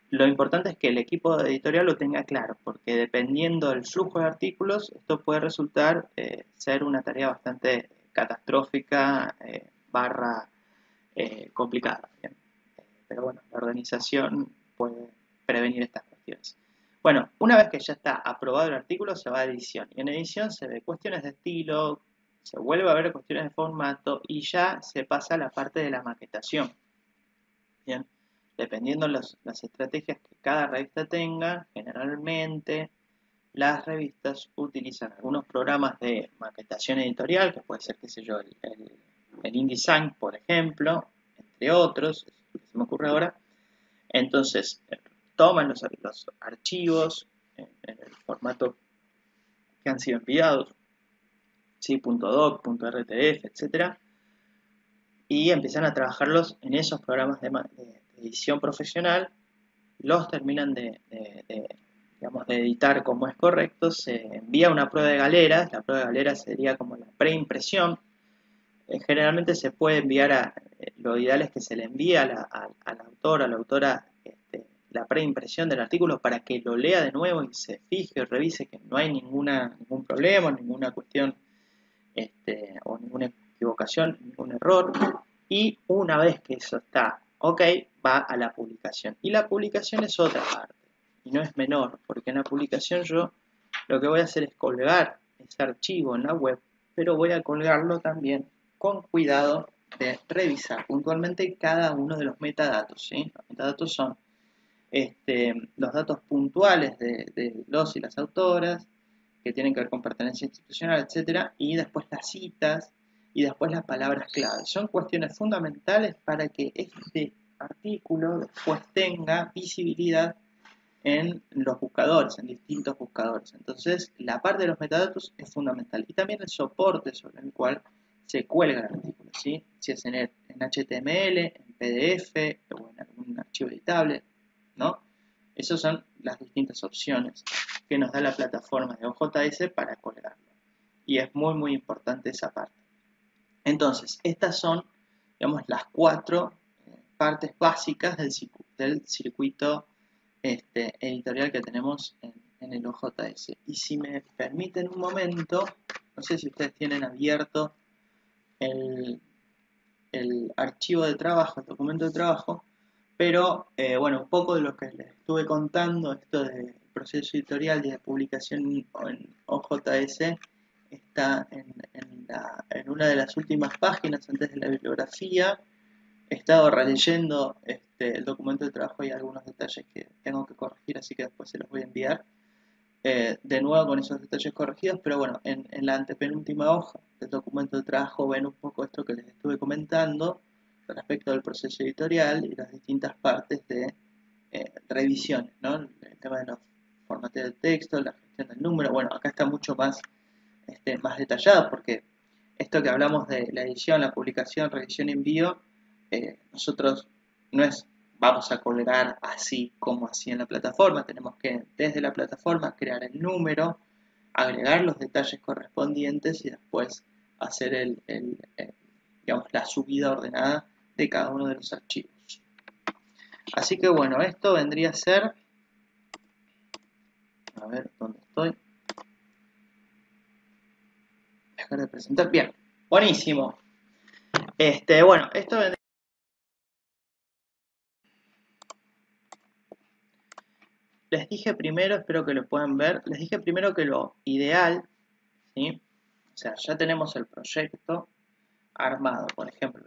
Lo importante es que el equipo editorial lo tenga claro, porque dependiendo del flujo de artículos, esto puede resultar ser una tarea bastante catastrófica, complicada. ¿Bien? Pero bueno, la organización puede prevenir estas cuestiones. Bueno, una vez que ya está aprobado el artículo, se va a edición. Y en edición se ve cuestiones de estilo, se vuelve a ver cuestiones de formato y ya se pasa a la parte de la maquetación. Bien, dependiendo las estrategias que cada revista tenga, generalmente las revistas utilizan algunos programas de maquetación editorial, que puede ser, qué sé yo, el InDesign, por ejemplo, entre otros, es lo que se me ocurre ahora. Entonces, toman los archivos en el formato que han sido enviados, ¿sí? .doc, .rtf, etcétera, y empiezan a trabajarlos en esos programas de edición profesional, los terminan digamos, de editar como es correcto, se envía una prueba de galeras, la prueba de galeras sería como la preimpresión. Generalmente se puede enviar lo ideal es que se le envíe al autor, a la autora, la preimpresión del artículo para que lo lea de nuevo y se fije o revise que no hay ningún problema, ninguna cuestión o ninguna equivocación, ningún error. Y una vez que eso está ok, va a la publicación. Y la publicación es otra parte, y no es menor, porque en la publicación yo lo que voy a hacer es colgar ese archivo en la web, pero voy a colgarlo también con cuidado de revisar puntualmente cada uno de los metadatos, ¿sí? Los metadatos son los datos puntuales de los y las autoras, que tienen que ver con pertenencia institucional, etcétera, y después las citas, y después las palabras clave. Son cuestiones fundamentales para que este artículo después tenga visibilidad en los buscadores, en distintos buscadores. Entonces, la parte de los metadatos es fundamental. Y también el soporte sobre el cual se cuelga el artículo, ¿sí? Si es en HTML, en PDF o en algún archivo editable, ¿no? Esas son las distintas opciones que nos da la plataforma de OJS para colgarlo. Y es muy, muy importante esa parte. Entonces, estas son, digamos, las 4 partes básicas del circuito editorial que tenemos en el OJS. Y si me permiten un momento, no sé si ustedes tienen abierto el archivo de trabajo, el documento de trabajo, pero bueno, un poco de lo que les estuve contando, esto del proceso editorial y de publicación en OJS, está en una de las últimas páginas antes de la bibliografía. He estado releyendo el documento de trabajo y algunos detalles que tengo que corregir, así que después se los voy a enviar de nuevo con esos detalles corregidos, pero bueno, en la antepenúltima hoja del documento de trabajo ven un poco esto que les estuve comentando respecto al proceso editorial y las distintas partes de revisiones, ¿no? El tema de los formateos de texto, la gestión del número, bueno, acá está mucho más detallado porque esto que hablamos de la edición, la publicación, revisión y envío, nosotros no es vamos a colgar así como así en la plataforma, tenemos que desde la plataforma crear el número, agregar los detalles correspondientes y después hacer digamos, la subida ordenada de cada uno de los archivos. Así que bueno, esto vendría a ser, a ver dónde estoy, dejar de presentar, bien, buenísimo. Bueno, esto vendría. Les dije primero, espero que lo puedan ver, les dije primero que lo ideal, ¿sí? O sea, ya tenemos el proyecto armado, por ejemplo,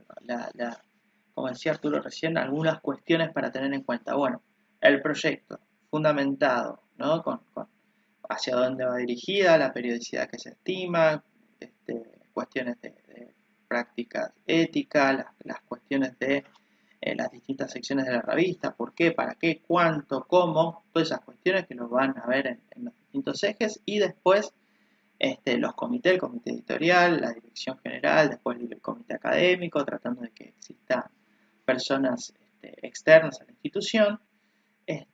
como decía Arturo recién, algunas cuestiones para tener en cuenta. Bueno, el proyecto fundamentado, ¿no? Con hacia dónde va dirigida, la periodicidad que se estima, cuestiones de prácticas éticas, las cuestiones de las distintas secciones de la revista, por qué, para qué, cuánto, cómo, todas esas cuestiones que los van a ver en los distintos ejes y después los comités, el comité editorial, la dirección general, después el comité académico, tratando de que existan personas externas a la institución.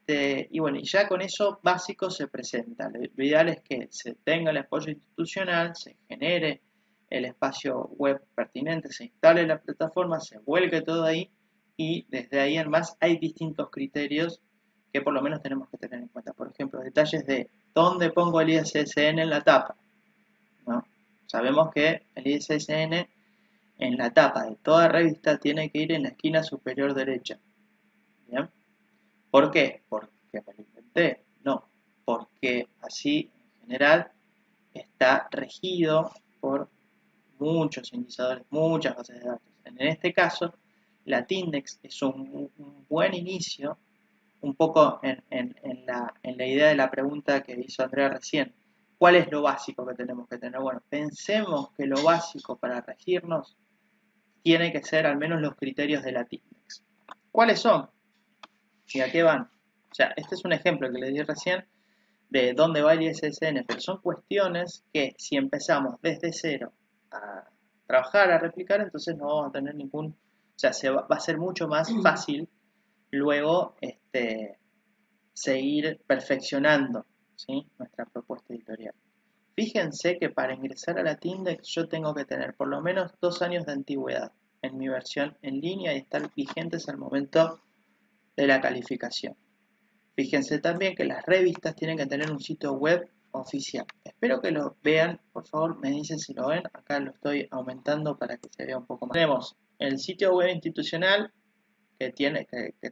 Y bueno, y ya con eso básico se presenta. Lo ideal es que se tenga el apoyo institucional, se genere el espacio web pertinente, se instale la plataforma, se vuelque todo ahí y desde ahí en más hay distintos criterios que por lo menos tenemos que tener en cuenta. Por ejemplo, detalles de dónde pongo el ISSN en la tapa, ¿no? Sabemos que el ISSN en la tapa de toda revista tiene que ir en la esquina superior derecha. ¿Bien? ¿Por qué? ¿Porque me lo inventé? No, porque así en general está regido por muchos indicadores, muchas bases de datos. En este caso, la Tindex es un buen inicio un poco en la idea de la pregunta que hizo Andrea recién. ¿Cuál es lo básico que tenemos que tener? Bueno, pensemos que lo básico para regirnos tiene que ser al menos los criterios de la TINDEX. ¿Cuáles son? ¿Y a qué van? O sea, este es un ejemplo que les di recién de dónde va el ISSN, pero son cuestiones que si empezamos desde cero a trabajar, a replicar, entonces no vamos a tener ningún, o sea, va a ser mucho más fácil luego seguir perfeccionando, ¿sí?, nuestra propuesta editorial. Fíjense que para ingresar a la TINDEX yo tengo que tener por lo menos 2 años de antigüedad en mi versión en línea y estar vigentes al momento de la calificación. Fíjense también que las revistas tienen que tener un sitio web oficial. Espero que lo vean, por favor me dicen si lo ven. Acá lo estoy aumentando para que se vea un poco más. Tenemos el sitio web institucional que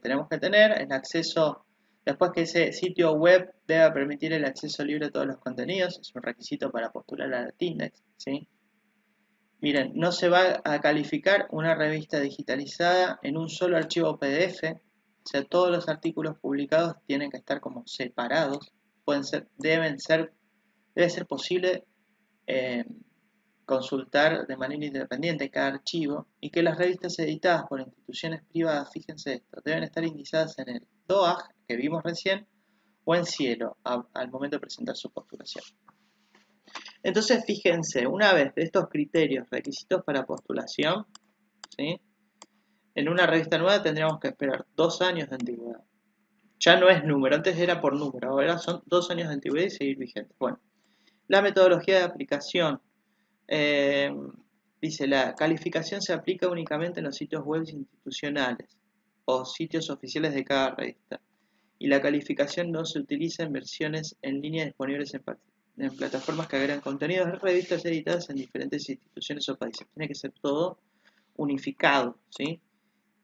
tenemos que tener, el acceso, después que ese sitio web debe permitir el acceso libre a todos los contenidos, es un requisito para postular a la TINDEX, ¿sí? Miren, no se va a calificar una revista digitalizada en un solo archivo PDF, o sea, todos los artículos publicados tienen que estar como separados, debe ser posible eh, consultar de manera independiente cada archivo y que las revistas editadas por instituciones privadas, fíjense esto, deben estar indicadas en el DOAJ que vimos recién o en Cielo al momento de presentar su postulación. Entonces, fíjense, una vez de estos criterios, requisitos para postulación, ¿sí?, en una revista nueva tendríamos que esperar 2 años de antigüedad. Ya no es número, antes era por número, ahora son 2 años de antigüedad y seguir vigente. Bueno, la metodología de aplicación. Dice, la calificación se aplica únicamente en los sitios web institucionales o sitios oficiales de cada revista. Y la calificación no se utiliza en versiones en línea disponibles en plataformas que agregan contenidos de revistas editadas en diferentes instituciones o países. Tiene que ser todo unificado, ¿sí?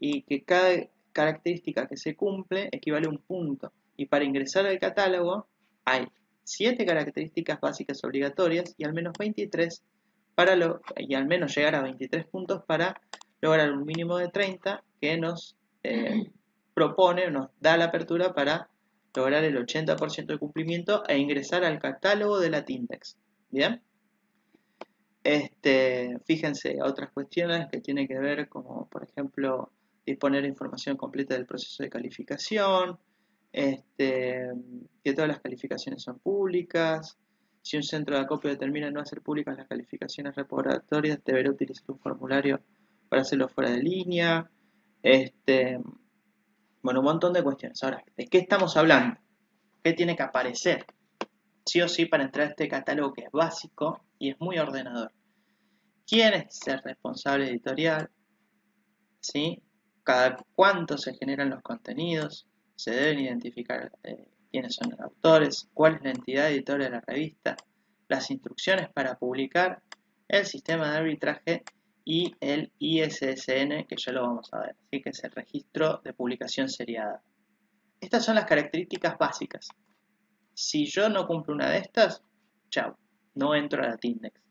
Y que cada característica que se cumple equivale a un punto. Y para ingresar al catálogo hay 7 características básicas obligatorias y al menos 23 y al menos llegar a 23 puntos para lograr un mínimo de 30 que nos nos da la apertura para lograr el 80% de cumplimiento e ingresar al catálogo de la TINDEX. ¿Bien? Fíjense, otras cuestiones que tienen que ver como, por ejemplo, disponer de información completa del proceso de calificación, que todas las calificaciones son públicas. Si un centro de acopio determina no hacer públicas las calificaciones reprobatorias, deberá utilizar un formulario para hacerlo fuera de línea. Bueno, un montón de cuestiones. Ahora, ¿de qué estamos hablando? ¿Qué tiene que aparecer? Sí o sí para entrar a este catálogo que es básico y es muy ordenador. ¿Quién es el responsable editorial? ¿Sí? Cada cuánto se generan los contenidos, se deben identificar quiénes son los autores, cuál es la entidad editora de la revista, las instrucciones para publicar, el sistema de arbitraje y el ISSN, que ya lo vamos a ver, ¿sí?, que es el registro de publicación seriada. Estas son las características básicas. Si yo no cumplo una de estas, chao, no entro a la TINDEX.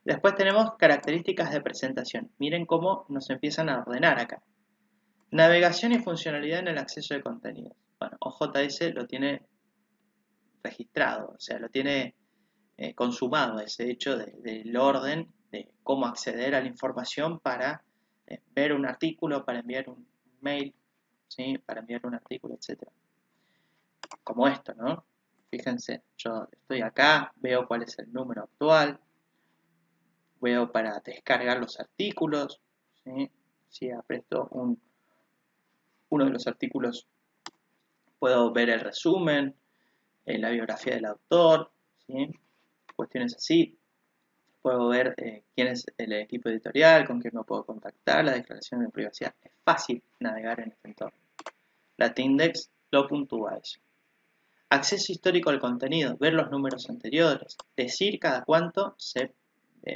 Después tenemos características de presentación. Miren cómo nos empiezan a ordenar acá. Navegación y funcionalidad en el acceso de contenidos. Bueno, OJS lo tiene registrado, o sea, lo tiene consumado ese hecho del orden de cómo acceder a la información para ver un artículo, para enviar un mail, ¿sí?, para enviar un artículo, etc. Como esto, ¿no? Fíjense, yo estoy acá, veo cuál es el número actual, veo para descargar los artículos, ¿sí? Si aprieto uno de los artículos, puedo ver el resumen, la biografía del autor, ¿sí?, cuestiones así. Puedo ver quién es el equipo editorial, con quién me puedo contactar, la declaración de privacidad. Es fácil navegar en este entorno. La TINDEX lo puntúa eso. Acceso histórico al contenido, ver los números anteriores, decir cada cuánto se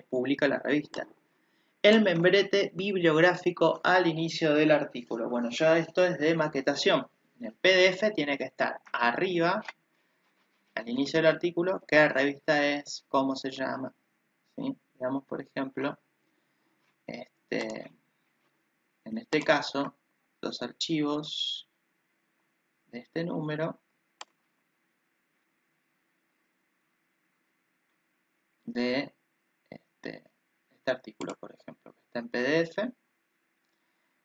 publica la revista. El membrete bibliográfico al inicio del artículo. Bueno, ya esto es de maquetación. En el PDF tiene que estar arriba, al inicio del artículo, qué revista es, cómo se llama, ¿sí? Digamos, por ejemplo, en este caso, los archivos de este número de este artículo, por ejemplo, que está en PDF.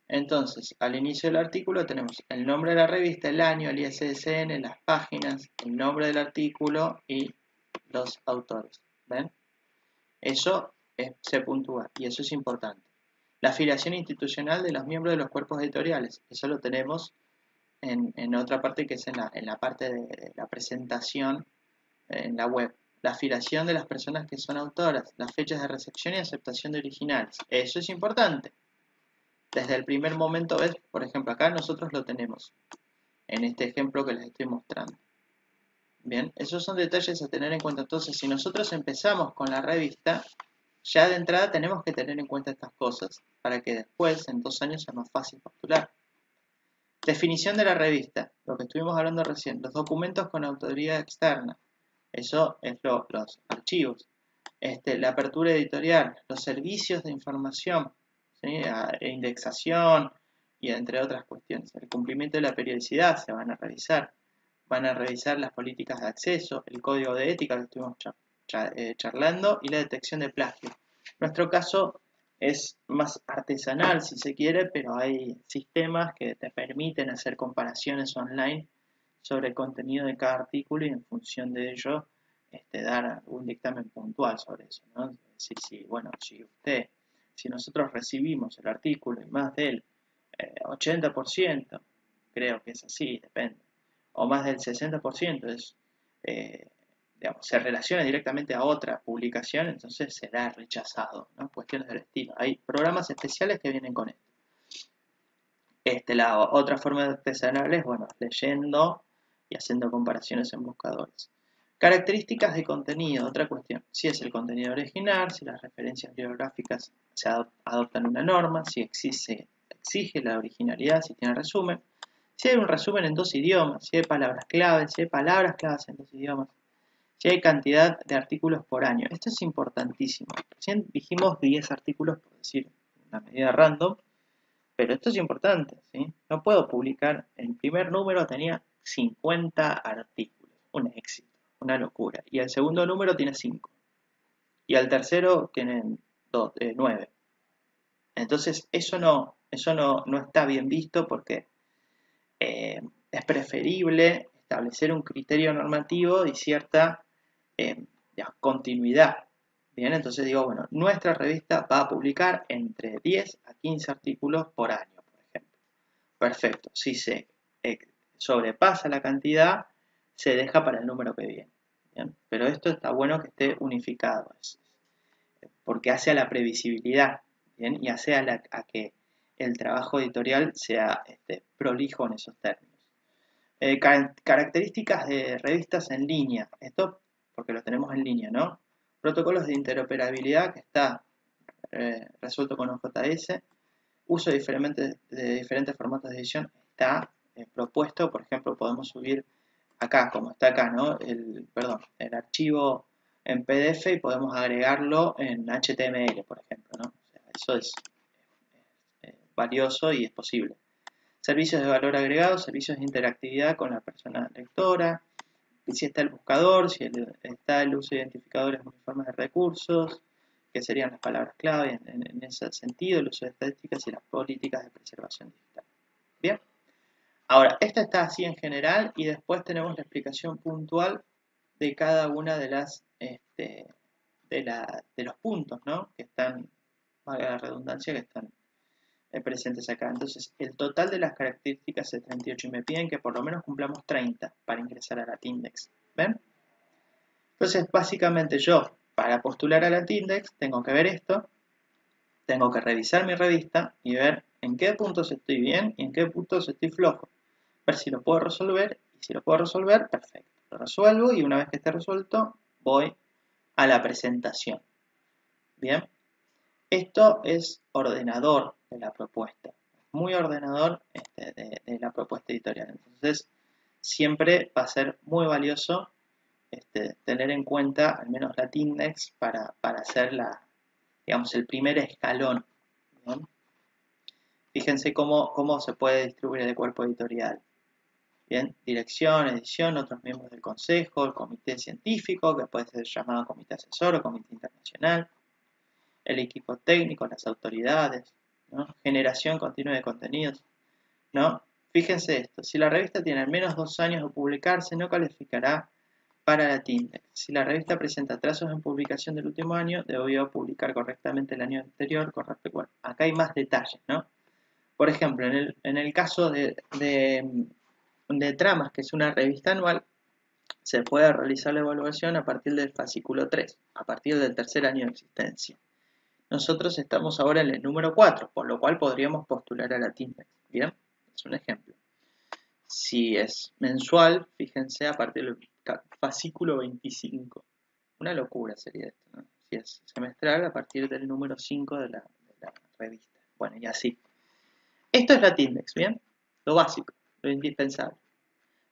Entonces, al inicio del artículo tenemos el nombre de la revista, el año, el ISSN, las páginas, el nombre del artículo y los autores. ¿Ven? Eso se puntúa y eso es importante. La afiliación institucional de los miembros de los cuerpos editoriales. Eso lo tenemos en otra parte que es en la parte de la presentación en la web. La afiliación de las personas que son autoras, las fechas de recepción y aceptación de originales. Eso es importante. Desde el primer momento, ¿ves? Por ejemplo, acá nosotros lo tenemos en este ejemplo que les estoy mostrando. Bien, esos son detalles a tener en cuenta. Entonces, si nosotros empezamos con la revista, ya de entrada tenemos que tener en cuenta estas cosas para que después, en 2 años, sea más fácil postular. Definición de la revista, lo que estuvimos hablando recién, los documentos con autoría externa, eso es los archivos, la apertura editorial, los servicios de información, ¿sí? Indexación y entre otras cuestiones, el cumplimiento de la periodicidad se van a revisar las políticas de acceso, el código de ética que estuvimos charlando y la detección de plagio. Nuestro caso es más artesanal si se quiere, pero hay sistemas que te permiten hacer comparaciones online sobre el contenido de cada artículo y en función de ello dar un dictamen puntual sobre eso, ¿no? Es decir, si nosotros recibimos el artículo y más del 80%, creo que es así, depende, o más del 60% se relaciona directamente a otra publicación, entonces será rechazado, ¿no? Cuestiones del estilo. Hay programas especiales que vienen con esto. La otra forma de artesanal es, bueno, leyendo y haciendo comparaciones en buscadores. Características de contenido, otra cuestión. Si es el contenido original, si las referencias bibliográficas se adoptan una norma, si exige la originalidad, si tiene resumen, si hay un resumen en 2 idiomas, si hay palabras claves, si hay palabras claves en 2 idiomas, si hay cantidad de artículos por año. Esto es importantísimo. Recién dijimos 10 artículos, por decir una medida random, pero esto es importante, ¿sí? No puedo publicar, el primer número tenía 50 artículos, un éxito, una locura. Y el segundo número tiene 5. Y el tercero tienen 9. Entonces, eso no está bien visto porque es preferible establecer un criterio normativo y cierta continuidad. Bien, entonces digo, bueno, nuestra revista va a publicar entre 10 a 15 artículos por año, por ejemplo. Perfecto, si se sobrepasa la cantidad, se deja para el número que viene. ¿Bien? Pero esto está bueno que esté unificado, porque hace a la previsibilidad, ¿bien? Y hace a que el trabajo editorial sea prolijo en esos términos. Características de revistas en línea. Esto porque lo tenemos en línea, ¿no? Protocolos de interoperabilidad que está resuelto con OJS. Uso de diferentes formatos de edición está propuesto. Por ejemplo, podemos subir acá, como está acá, ¿no? El archivo en PDF y podemos agregarlo en HTML, por ejemplo, ¿no? O sea, eso es valioso y es posible. Servicios de valor agregado, servicios de interactividad con la persona lectora, y si está el buscador, si está el uso de identificadores uniformes de recursos, que serían las palabras clave en ese sentido, el uso de estadísticas y las políticas de preservación digital. Bien, ahora, esta está así en general y después tenemos la explicación puntual de cada una de las de los puntos, ¿no? Que están, valga la redundancia, que están presentes acá. Entonces, el total de las características es 38 y me piden que por lo menos cumplamos 30 para ingresar a la Tindex. ¿Ven? Entonces, básicamente yo, para postular a la Tindex, tengo que ver esto, tengo que revisar mi revista y ver en qué puntos estoy bien y en qué puntos estoy flojo. Ver si lo puedo resolver y si lo puedo resolver, perfecto. Lo resuelvo y una vez que esté resuelto, voy a la presentación. Bien. Esto es ordenador de la propuesta, muy ordenador de la propuesta editorial. Entonces, siempre va a ser muy valioso tener en cuenta al menos la Tindex para hacer el primer escalón. ¿Bien? Fíjense cómo se puede distribuir el cuerpo editorial. Bien, dirección, edición, otros miembros del consejo, el comité científico, que puede ser llamado comité asesor o comité internacional, el equipo técnico, las autoridades, ¿no? Generación continua de contenidos, ¿no? Fíjense esto, si la revista tiene al menos 2 años de publicarse, no calificará para la TINDEX. Si la revista presenta atrasos en publicación del último año, debió publicar correctamente el año anterior. Bueno, acá hay más detalles, ¿no? Por ejemplo, en el caso de Tramas, que es una revista anual, se puede realizar la evaluación a partir del fascículo 3, a partir del tercer año de existencia. Nosotros estamos ahora en el número 4, por lo cual podríamos postular a la TINDEX. Bien, es un ejemplo. Si es mensual, fíjense, a partir del fascículo 25. Una locura sería esto, ¿no? Si es semestral, a partir del número 5 de la revista. Bueno, y así. Esto es la TINDEX, ¿bien? Lo básico, lo indispensable.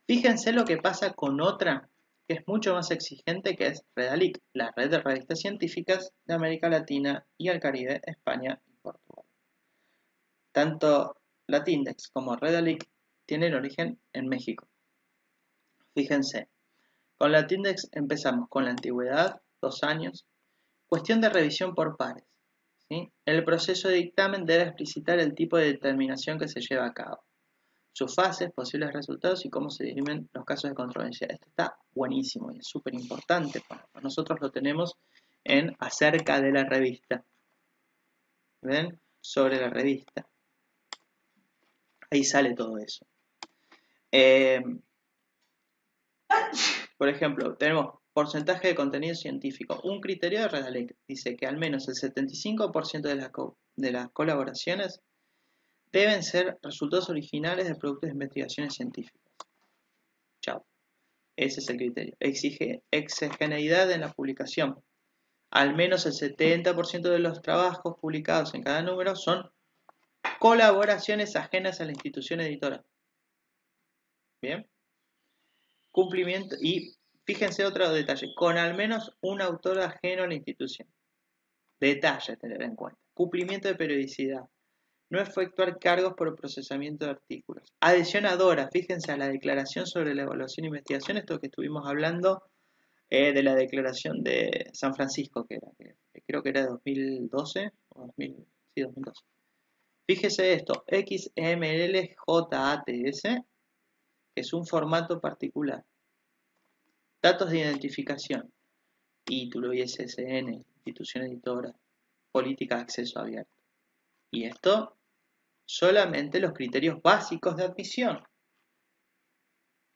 Fíjense lo que pasa con otra que es mucho más exigente, que es Redalic, la red de revistas científicas de América Latina y el Caribe, España y Portugal. Tanto la TINDEX como Redalic tienen origen en México. Fíjense, con la TINDEX empezamos con la antigüedad, 2 años, cuestión de revisión por pares. ¿Sí? El proceso de dictamen debe explicitar el tipo de determinación que se lleva a cabo, sus fases, posibles resultados y cómo se dirimen los casos de controversia. Esto está buenísimo y es súper importante. Nosotros lo tenemos en acerca de la revista. ¿Ven? Sobre la revista. Ahí sale todo eso. Por ejemplo, tenemos porcentaje de contenido científico. Un criterio de Redalec dice que al menos el 75% de las colaboraciones deben ser resultados originales de productos de investigaciones científicas. Chao. Ese es el criterio. Exige exegeneidad en la publicación. Al menos el 70% de los trabajos publicados en cada número son colaboraciones ajenas a la institución editora. Bien. Cumplimiento y fíjense otro detalle, con al menos un autor ajeno a la institución. Detalle a tener en cuenta. Cumplimiento de periodicidad. No efectuar cargos por el procesamiento de artículos. Adicionadora, fíjense a la declaración sobre la evaluación e investigación, esto que estuvimos hablando de la declaración de San Francisco, que creo que era de 2012 o 2012. Fíjese esto, XMLJATS, que es un formato particular. Datos de identificación, título, ISSN, institución editora, política de acceso abierto. Y esto solamente los criterios básicos de admisión.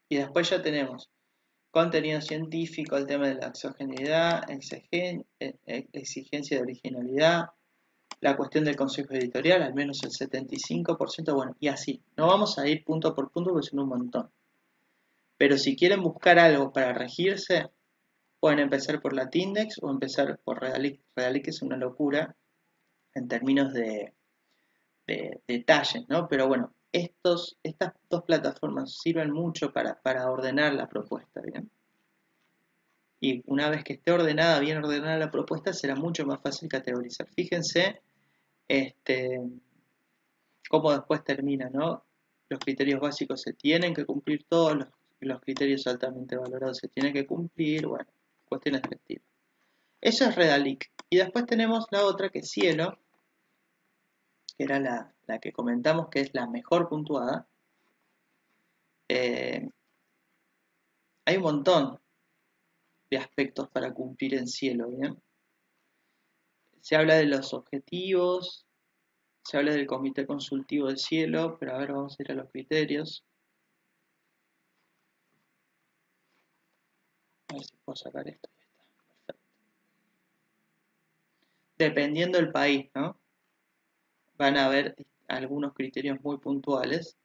Y después ya tenemos contenido científico, el tema de la exogeneidad, exigencia de originalidad, la cuestión del consejo editorial, al menos el 75%, bueno, y así. No vamos a ir punto por punto porque son un montón. Pero si quieren buscar algo para regirse, pueden empezar por la TINDEX o empezar por Redalic. Redalic es una locura en términos de detalles, ¿no? Pero bueno, estas dos plataformas sirven mucho para ordenar la propuesta, ¿bien? Y una vez que esté ordenada, bien ordenada la propuesta, será mucho más fácil categorizar. Fíjense cómo después termina, ¿no? Los criterios básicos se tienen que cumplir todos, los criterios altamente valorados se tienen que cumplir, bueno, cuestiones del estilo. Eso es Redalic. Y después tenemos la otra que es Cielo, que era la que comentamos que es la mejor puntuada. Hay un montón de aspectos para cumplir en Cielo, ¿bien? Se habla de los objetivos, se habla del comité consultivo de Cielo, pero a ver, vamos a ir a los criterios. A ver si puedo sacar esto. Perfecto. Dependiendo del país, ¿no? Van a haber algunos criterios muy puntuales,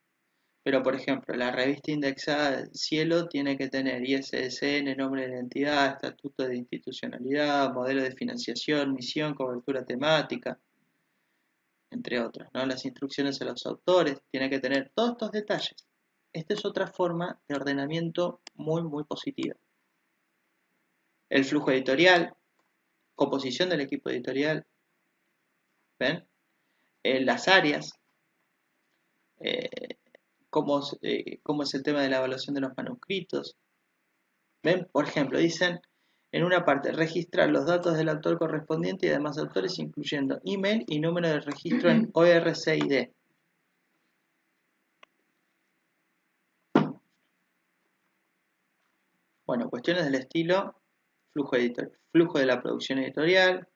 pero por ejemplo, la revista indexada del Cielo tiene que tener ISSN, nombre de la entidad, estatuto de institucionalidad, modelo de financiación, misión, cobertura temática, entre otros, ¿no? Las instrucciones a los autores, tiene que tener todos estos detalles. Esta es otra forma de ordenamiento muy, muy positiva. El flujo editorial, composición del equipo editorial, ¿ven? Las áreas, cómo es el tema de la evaluación de los manuscritos. ¿Ven? Por ejemplo, dicen en una parte, registrar los datos del autor correspondiente y demás autores, incluyendo email y número de registro en ORCID. Bueno, cuestiones del estilo, flujo de la producción editorial,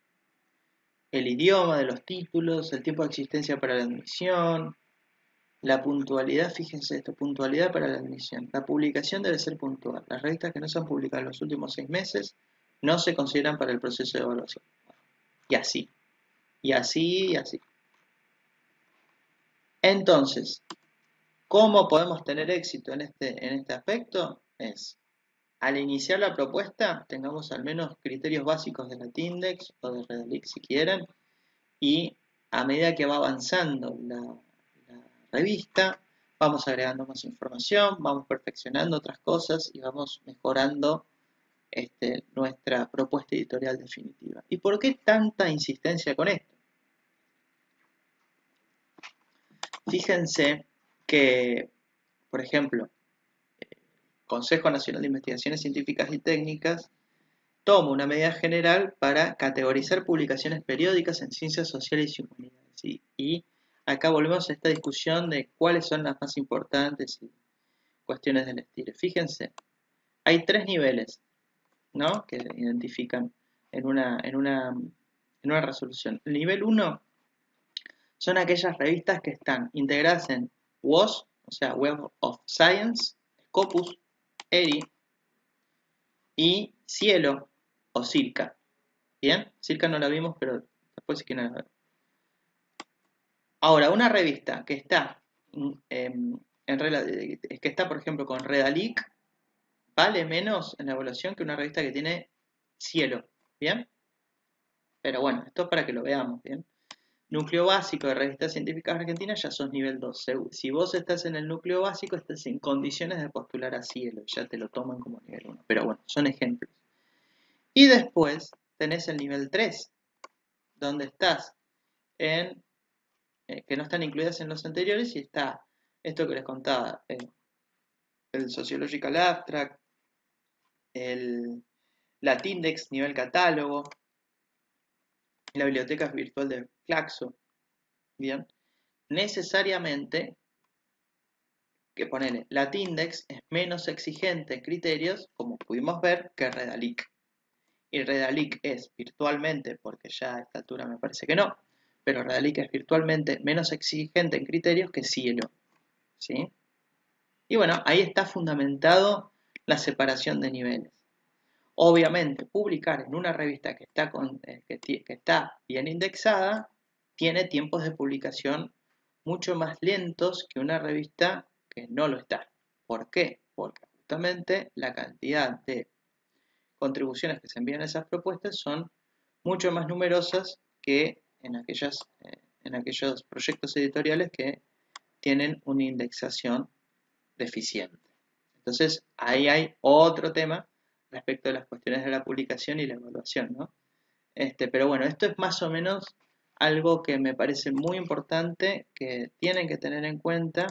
el idioma de los títulos, el tiempo de existencia para la admisión, la puntualidad, fíjense esto, puntualidad para la admisión. La publicación debe ser puntual. Las revistas que no se han publicado en los últimos 6 meses no se consideran para el proceso de evaluación. Y así, y así, y así. Entonces, ¿cómo podemos tener éxito en este aspecto? Es, al iniciar la propuesta, tengamos al menos criterios básicos de la Tindex o de Redalic si quieren, y a medida que va avanzando la revista, vamos agregando más información, vamos perfeccionando otras cosas y vamos mejorando nuestra propuesta editorial definitiva. ¿Y por qué tanta insistencia con esto? Fíjense que, por ejemplo, Consejo Nacional de Investigaciones Científicas y Técnicas toma una medida general para categorizar publicaciones periódicas en ciencias sociales y humanidades. Y acá volvemos a esta discusión de cuáles son las más importantes y cuestiones del estilo. Fíjense, hay 3 niveles, ¿no?, que identifican en una resolución. El nivel 1 son aquellas revistas que están integradas en WOS, o sea, Web of Science, Scopus, ERI y Cielo o Circa. ¿Bien? Circa no la vimos, pero después sí que no la vemos. Ahora, una revista que está, que está, por ejemplo, con Redalic, vale menos en la evaluación que una revista que tiene Cielo. ¿Bien? Pero bueno, esto es para que lo veamos. ¿Bien? Núcleo básico de revistas científicas argentinas, ya sos nivel 2. Si vos estás en el núcleo básico, estás en condiciones de postular a Cielo. Ya te lo toman como nivel 1. Pero bueno, son ejemplos. Y después tenés el nivel 3, donde estás en que no están incluidas en los anteriores, y está esto que les contaba, el Sociological Abstract, la Tindex nivel catálogo, la biblioteca virtual de Claxo. Bien, necesariamente que ponele, la Tindex es menos exigente en criterios, como pudimos ver, que Redalic. Y Redalic es virtualmente, porque ya a esta altura me parece que no, pero Redalic es virtualmente menos exigente en criterios que Cielo. ¿Sí? Y bueno, ahí está fundamentado la separación de niveles. Obviamente, publicar en una revista que está bien indexada tiene tiempos de publicación mucho más lentos que una revista que no lo está. ¿Por qué? Porque justamente la cantidad de contribuciones que se envían a esas propuestas son mucho más numerosas que en aquellos proyectos editoriales que tienen una indexación deficiente. Entonces, ahí hay otro tema respecto de las cuestiones de la publicación y la evaluación, ¿no? Pero bueno, esto es más o menos algo que me parece muy importante, que tienen que tener en cuenta,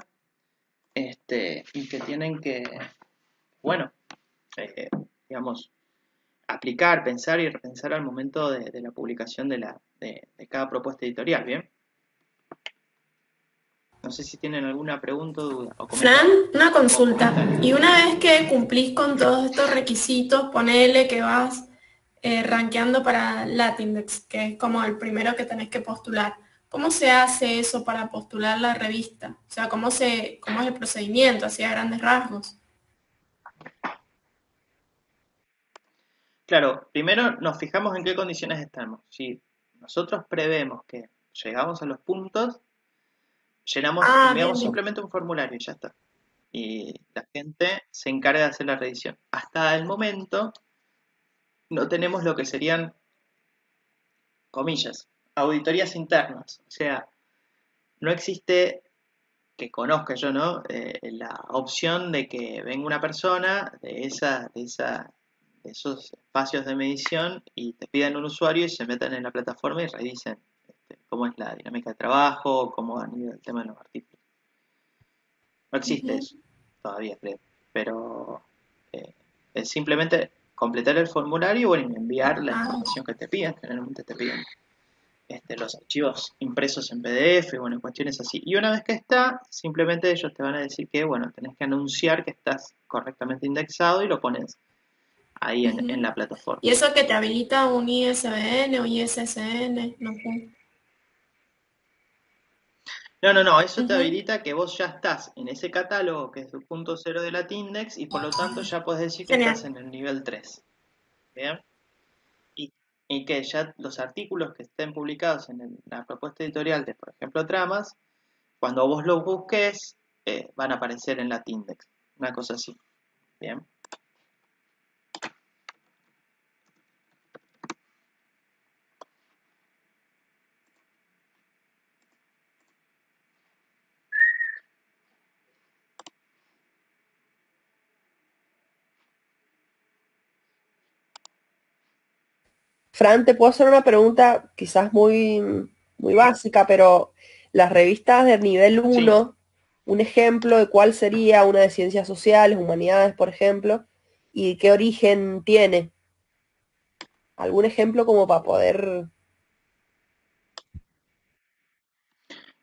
y que tienen que, bueno, digamos, aplicar, pensar y repensar al momento de la publicación de cada propuesta editorial, ¿bien? No sé si tienen alguna pregunta, duda o Fran, comentario. una consulta. Y una vez que cumplís con todos estos requisitos, ponele que vas rankeando para Latindex, que es como el primero que tenés que postular. ¿Cómo se hace eso para postular la revista? O sea, ¿cómo es el procedimiento, así a grandes rasgos? Claro, primero nos fijamos en qué condiciones estamos. Si nosotros prevemos que llegamos a los puntos, Ah, bien, enviamos bien. simplemente un formulario y ya está. Y la gente se encarga de hacer la revisión. Hasta el momento no tenemos lo que serían, comillas, auditorías internas. O sea, no existe, que conozca yo, ¿no? La opción de que venga una persona de esos espacios de medición y te pidan un usuario y se metan en la plataforma y revisen cómo es la dinámica de trabajo, cómo han ido el tema de los artículos. No existe Ujú. eso todavía, creo. Pero eh, es simplemente completar el formulario y, bueno, y enviar la Ah, información que te piden. Generalmente te piden los archivos impresos en PDF, bueno, cuestiones así. Y una vez que está, simplemente ellos te van a decir que, bueno, tenés que anunciar que estás correctamente indexado y lo pones ahí en ujú. la plataforma. ¿Y eso que te habilita un ISBN o ISSN? No sé. No, no, no, eso te Ujú. habilita que vos ya estás en ese catálogo que es el punto cero de la Tindex y por lo tanto ya podés decir que estás Genial. en el nivel 3. ¿Bien? Y, y que ya los artículos que estén publicados en la propuesta editorial de, por ejemplo, Tramas, cuando vos los busques, van a aparecer en la Tindex. Una cosa así. Bien. Fran, te puedo hacer una pregunta quizás muy básica, pero las revistas de nivel Sí. 1, un ejemplo de cuál sería una de ciencias sociales, humanidades, por ejemplo, y qué origen tiene. ¿Algún ejemplo como para poder...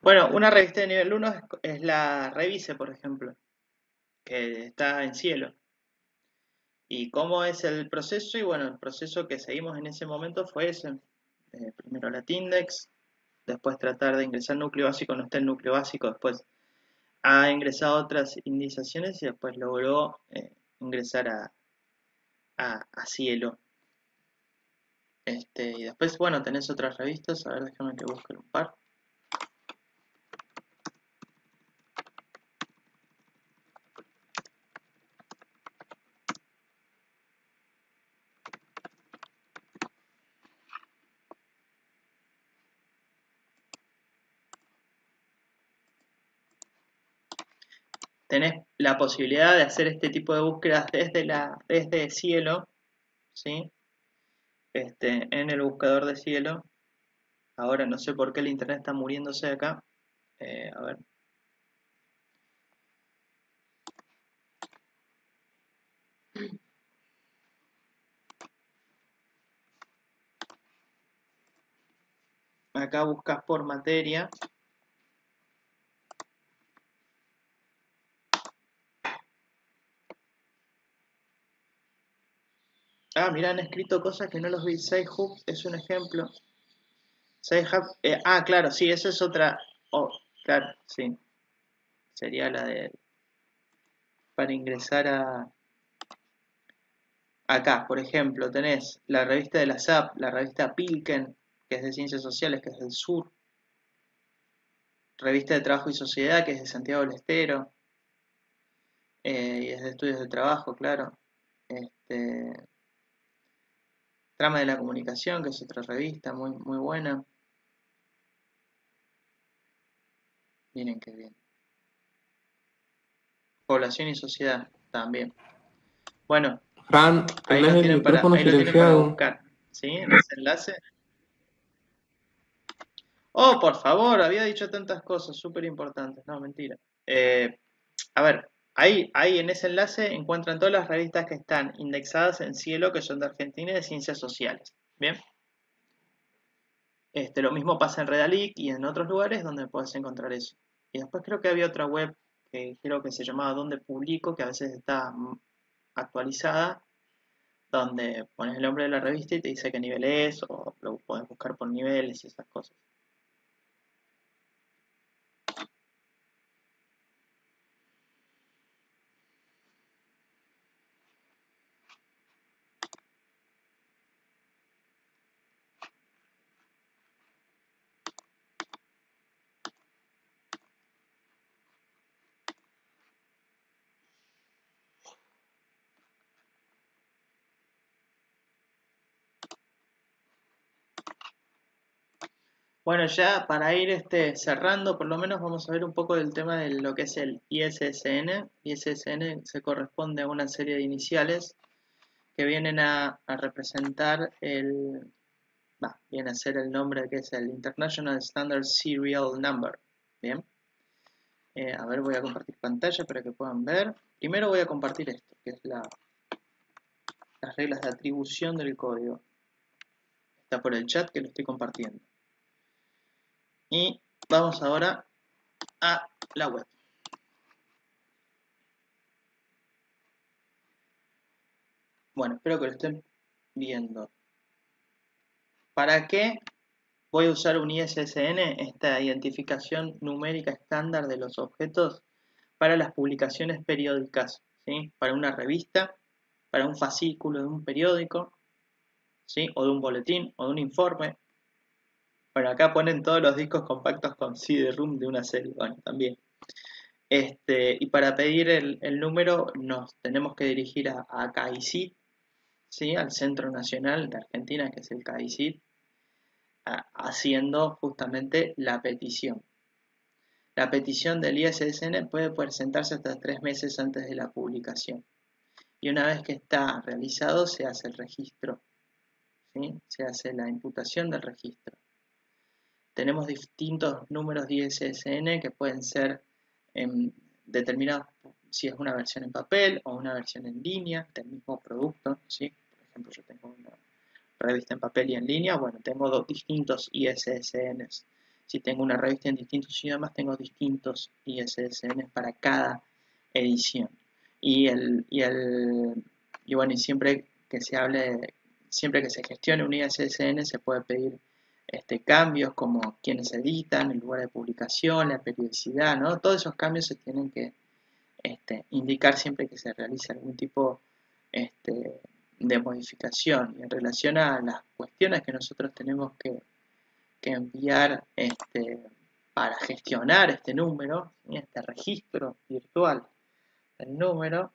Bueno, una revista de nivel 1 es la Revise, por ejemplo, que está en Cielo. ¿Y cómo es el proceso? Y bueno, el proceso que seguimos en ese momento fue ese. Primero la Tindex, después tratar de ingresar núcleo básico, no está el núcleo básico, después ha ingresado otras indiciaciones y después logró ingresar a Cielo. Y después, bueno, tenés otras revistas, a ver, déjame que busque un par. Tenés la posibilidad de hacer este tipo de búsquedas desde Cielo, ¿sí? En el buscador de Cielo. Ahora no sé por qué el internet está muriéndose acá. A ver. Acá buscas por materia. Ah, mirá, han escrito cosas que no los vi. Sci-Hub es un ejemplo. Sci-Hub, claro, sí, esa es otra. Oh, claro, sí. Sería la de. Para ingresar a. Acá, por ejemplo, tenés la revista de la SAP, la revista Pilken, que es de Ciencias Sociales, que es del sur. Revista de Trabajo y Sociedad, que es de Santiago del Estero. Y es de Estudios de Trabajo, claro. Este, Trama de la Comunicación, que es otra revista muy, muy buena. Miren qué bien. Población y Sociedad, también. Bueno, Fran, tenés el micrófono ahí lo tienen para silenciado. buscar. ¿Sí? En ese enlace. Oh, por favor, había dicho tantas cosas súper importantes. No, mentira. Eh, a ver, ahí en ese enlace encuentran todas las revistas que están indexadas en Cielo, que son de Argentina y de Ciencias Sociales. Bien. Lo mismo pasa en Redalic y en otros lugares donde puedes encontrar eso. Y después creo que había otra web que creo que se llamaba Donde Publico, que a veces está actualizada, donde pones el nombre de la revista y te dice qué nivel es, o lo puedes buscar por niveles y esas cosas. Bueno, ya para ir cerrando, por lo menos vamos a ver un poco del tema de lo que es el ISSN. ISSN se corresponde a una serie de iniciales que vienen a representar viene a ser el nombre que es el International Standard Serial Number. Bien. A ver, voy a compartir pantalla para que puedan ver. Primero voy a compartir esto, que es las reglas de atribución del código. Está por el chat que lo estoy compartiendo. Y vamos ahora a la web. Bueno, espero que lo estén viendo. ¿Para qué voy a usar un ISSN, esta identificación numérica estándar de los objetos, para las publicaciones periódicas? ¿Sí? Para una revista, para un fascículo de un periódico, ¿sí? O de un boletín, o de un informe. Bueno, acá ponen todos los discos compactos con CD-ROM de una serie, bueno, también. Y para pedir el número nos tenemos que dirigir a CAICID, ¿sí? Al Centro Nacional de Argentina, que es el CAICID, haciendo justamente la petición. La petición del ISSN puede presentarse hasta 3 meses antes de la publicación. Y una vez que está realizado, se hace el registro, ¿sí? Se hace la imputación del registro. Tenemos distintos números de ISSN que pueden ser determinados si es una versión en papel o una versión en línea del mismo producto, ¿sí? Por ejemplo, yo tengo una revista en papel y en línea, bueno, tengo dos distintos ISSNs. Si tengo una revista en distintos idiomas, tengo distintos ISSNs para cada edición. Y bueno, y siempre que se gestione un ISSN, se puede pedir cambios como quienes editan, el lugar de publicación, la periodicidad, ¿no? Todos esos cambios se tienen que indicar siempre que se realice algún tipo de modificación. Y en relación a las cuestiones que nosotros tenemos que enviar para gestionar este número, ¿sí? Este registro virtual del número,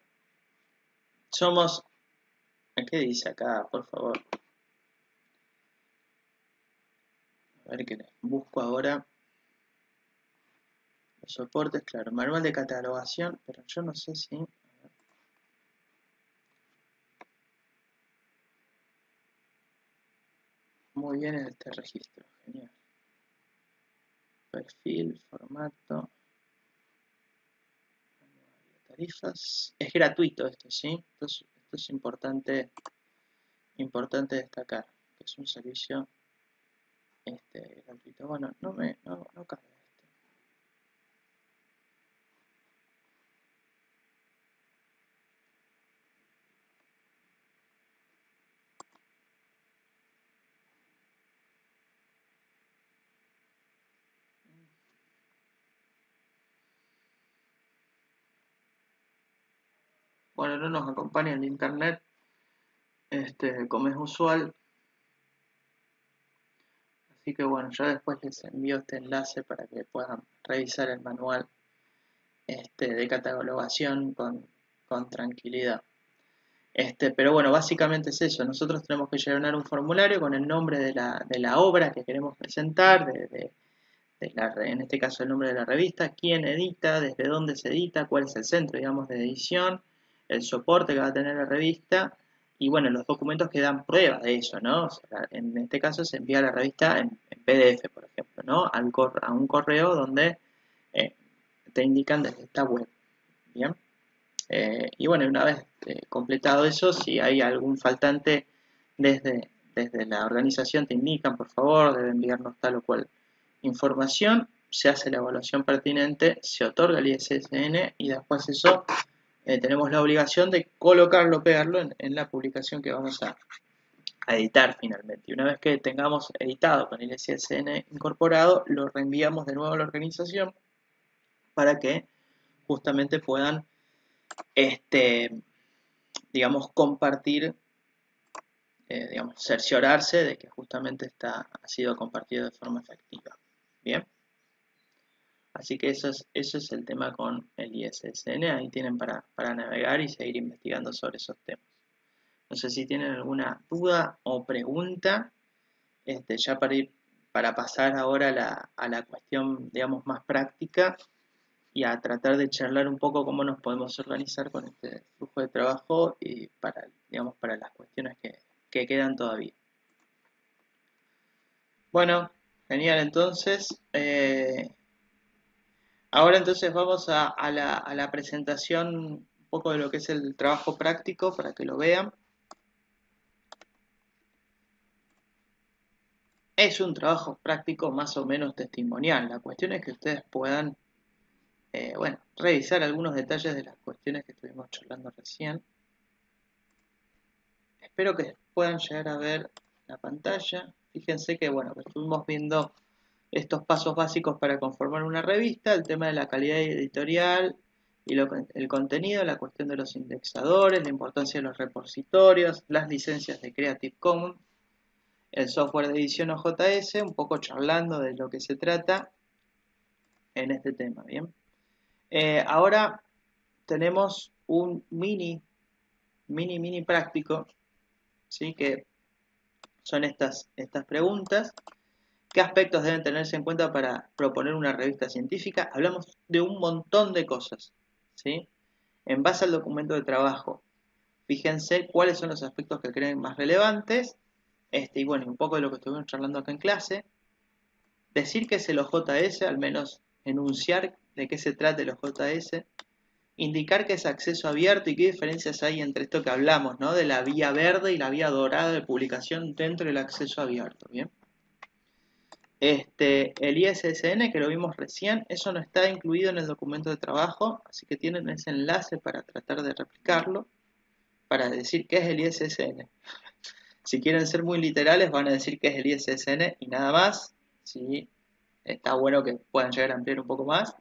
somos, ¿qué dice acá, por favor? A ver que les busco ahora. Los soportes, claro, manual de catalogación, pero yo no sé si... Muy bien en este registro, genial. Perfil, formato, tarifas. Es gratuito esto, ¿sí? Esto es importante destacar, que es un servicio gratuito. Bueno, no carga esto. Bueno, no nos acompaña el internet, como es usual. Así que bueno, yo después les envío este enlace para que puedan revisar el manual de catalogación con tranquilidad. Pero bueno, básicamente es eso. Nosotros tenemos que llenar un formulario con el nombre de la obra que queremos presentar, en este caso el nombre de la revista, quién edita, desde dónde se edita, cuál es el centro, digamos, de edición, el soporte que va a tener la revista y bueno, los documentos que dan prueba de eso, ¿no? O sea, en este caso se envía la revista en PDF, por ejemplo, ¿no? A un correo donde te indican desde esta web, ¿bien? Y bueno, una vez completado eso, si hay algún faltante desde la organización te indican, por favor, debe enviarnos tal o cual información, se hace la evaluación pertinente, se otorga el ISSN y después eso tenemos la obligación de colocarlo, pegarlo en la publicación que vamos a editar finalmente. Y una vez que tengamos editado con el ISSN incorporado, lo reenviamos de nuevo a la organización para que justamente puedan digamos, compartir, digamos, cerciorarse de que justamente ha sido compartido de forma efectiva. Bien. Así que eso es el tema con el ISSN. Ahí tienen para navegar y seguir investigando sobre esos temas. No sé si tienen alguna duda o pregunta, ya para pasar ahora a la cuestión, digamos, más práctica y a tratar de charlar un poco cómo nos podemos organizar con este flujo de trabajo y digamos, para las cuestiones que quedan todavía. Bueno, genial, entonces, Ahora entonces vamos a la presentación un poco de lo que es el trabajo práctico para que lo vean. Es un trabajo práctico más o menos testimonial. La cuestión es que ustedes puedan, bueno, revisar algunos detalles de las cuestiones que estuvimos charlando recién. Espero que puedan llegar a ver la pantalla. Fíjense que, bueno, estuvimos viendo estos pasos básicos para conformar una revista, el tema de la calidad editorial y el contenido, la cuestión de los indexadores, la importancia de los repositorios, las licencias de Creative Commons, el software de edición OJS, un poco charlando de lo que se trata en este tema, ¿bien? Ahora tenemos un mini práctico, ¿sí? Que son estas preguntas. ¿Qué aspectos deben tenerse en cuenta para proponer una revista científica? Hablamos de un montón de cosas, ¿sí? En base al documento de trabajo, fíjense cuáles son los aspectos que creen más relevantes, y bueno, un poco de lo que estuvimos charlando acá en clase. Decir qué es el OJS, al menos enunciar de qué se trata el OJS. Indicar qué es acceso abierto y qué diferencias hay entre esto que hablamos, ¿no? De la vía verde y la vía dorada de publicación dentro del acceso abierto, ¿bien? El ISSN, que lo vimos recién, eso no está incluido en el documento de trabajo, así que tienen ese enlace para tratar de replicarlo, para decir qué es el ISSN. Si quieren ser muy literales, van a decir qué es el ISSN y nada más. Sí, está bueno que puedan llegar a ampliar un poco más.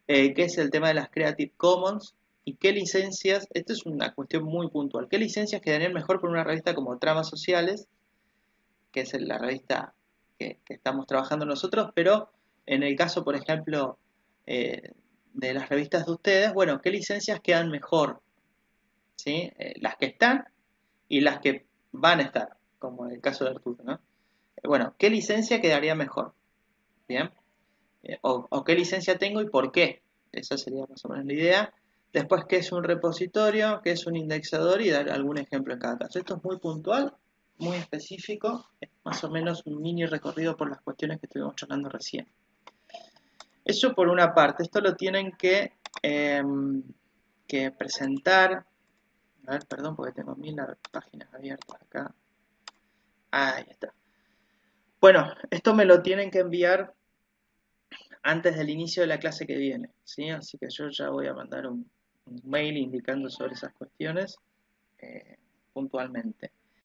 ¿Qué es el tema de las Creative Commons? ¿Y qué licencias? Esto es una cuestión muy puntual. ¿Qué licencias quedarían mejor por una revista como Tramas Sociales? Que es la revista que estamos trabajando nosotros, pero en el caso, por ejemplo, de las revistas de ustedes, bueno, ¿qué licencias quedan mejor? ¿Sí? Las que están y las que van a estar, como en el caso de Arturo, ¿no? Bueno, ¿qué licencia quedaría mejor? ¿Bien? O qué licencia tengo y por qué. Esa sería más o menos la idea. Después, ¿qué es un repositorio? ¿Qué es un indexador? Y dar algún ejemplo en cada caso. Esto es muy puntual, muy específico, es más o menos un mini recorrido por las cuestiones que estuvimos charlando recién. Eso por una parte. Esto lo tienen que presentar. A ver, perdón, porque tengo 1000 páginas abiertas acá. Ahí está. Bueno, esto me lo tienen que enviar antes del inicio de la clase que viene, ¿sí? Así que yo ya voy a mandar un mail indicando sobre esas cuestiones puntualmente.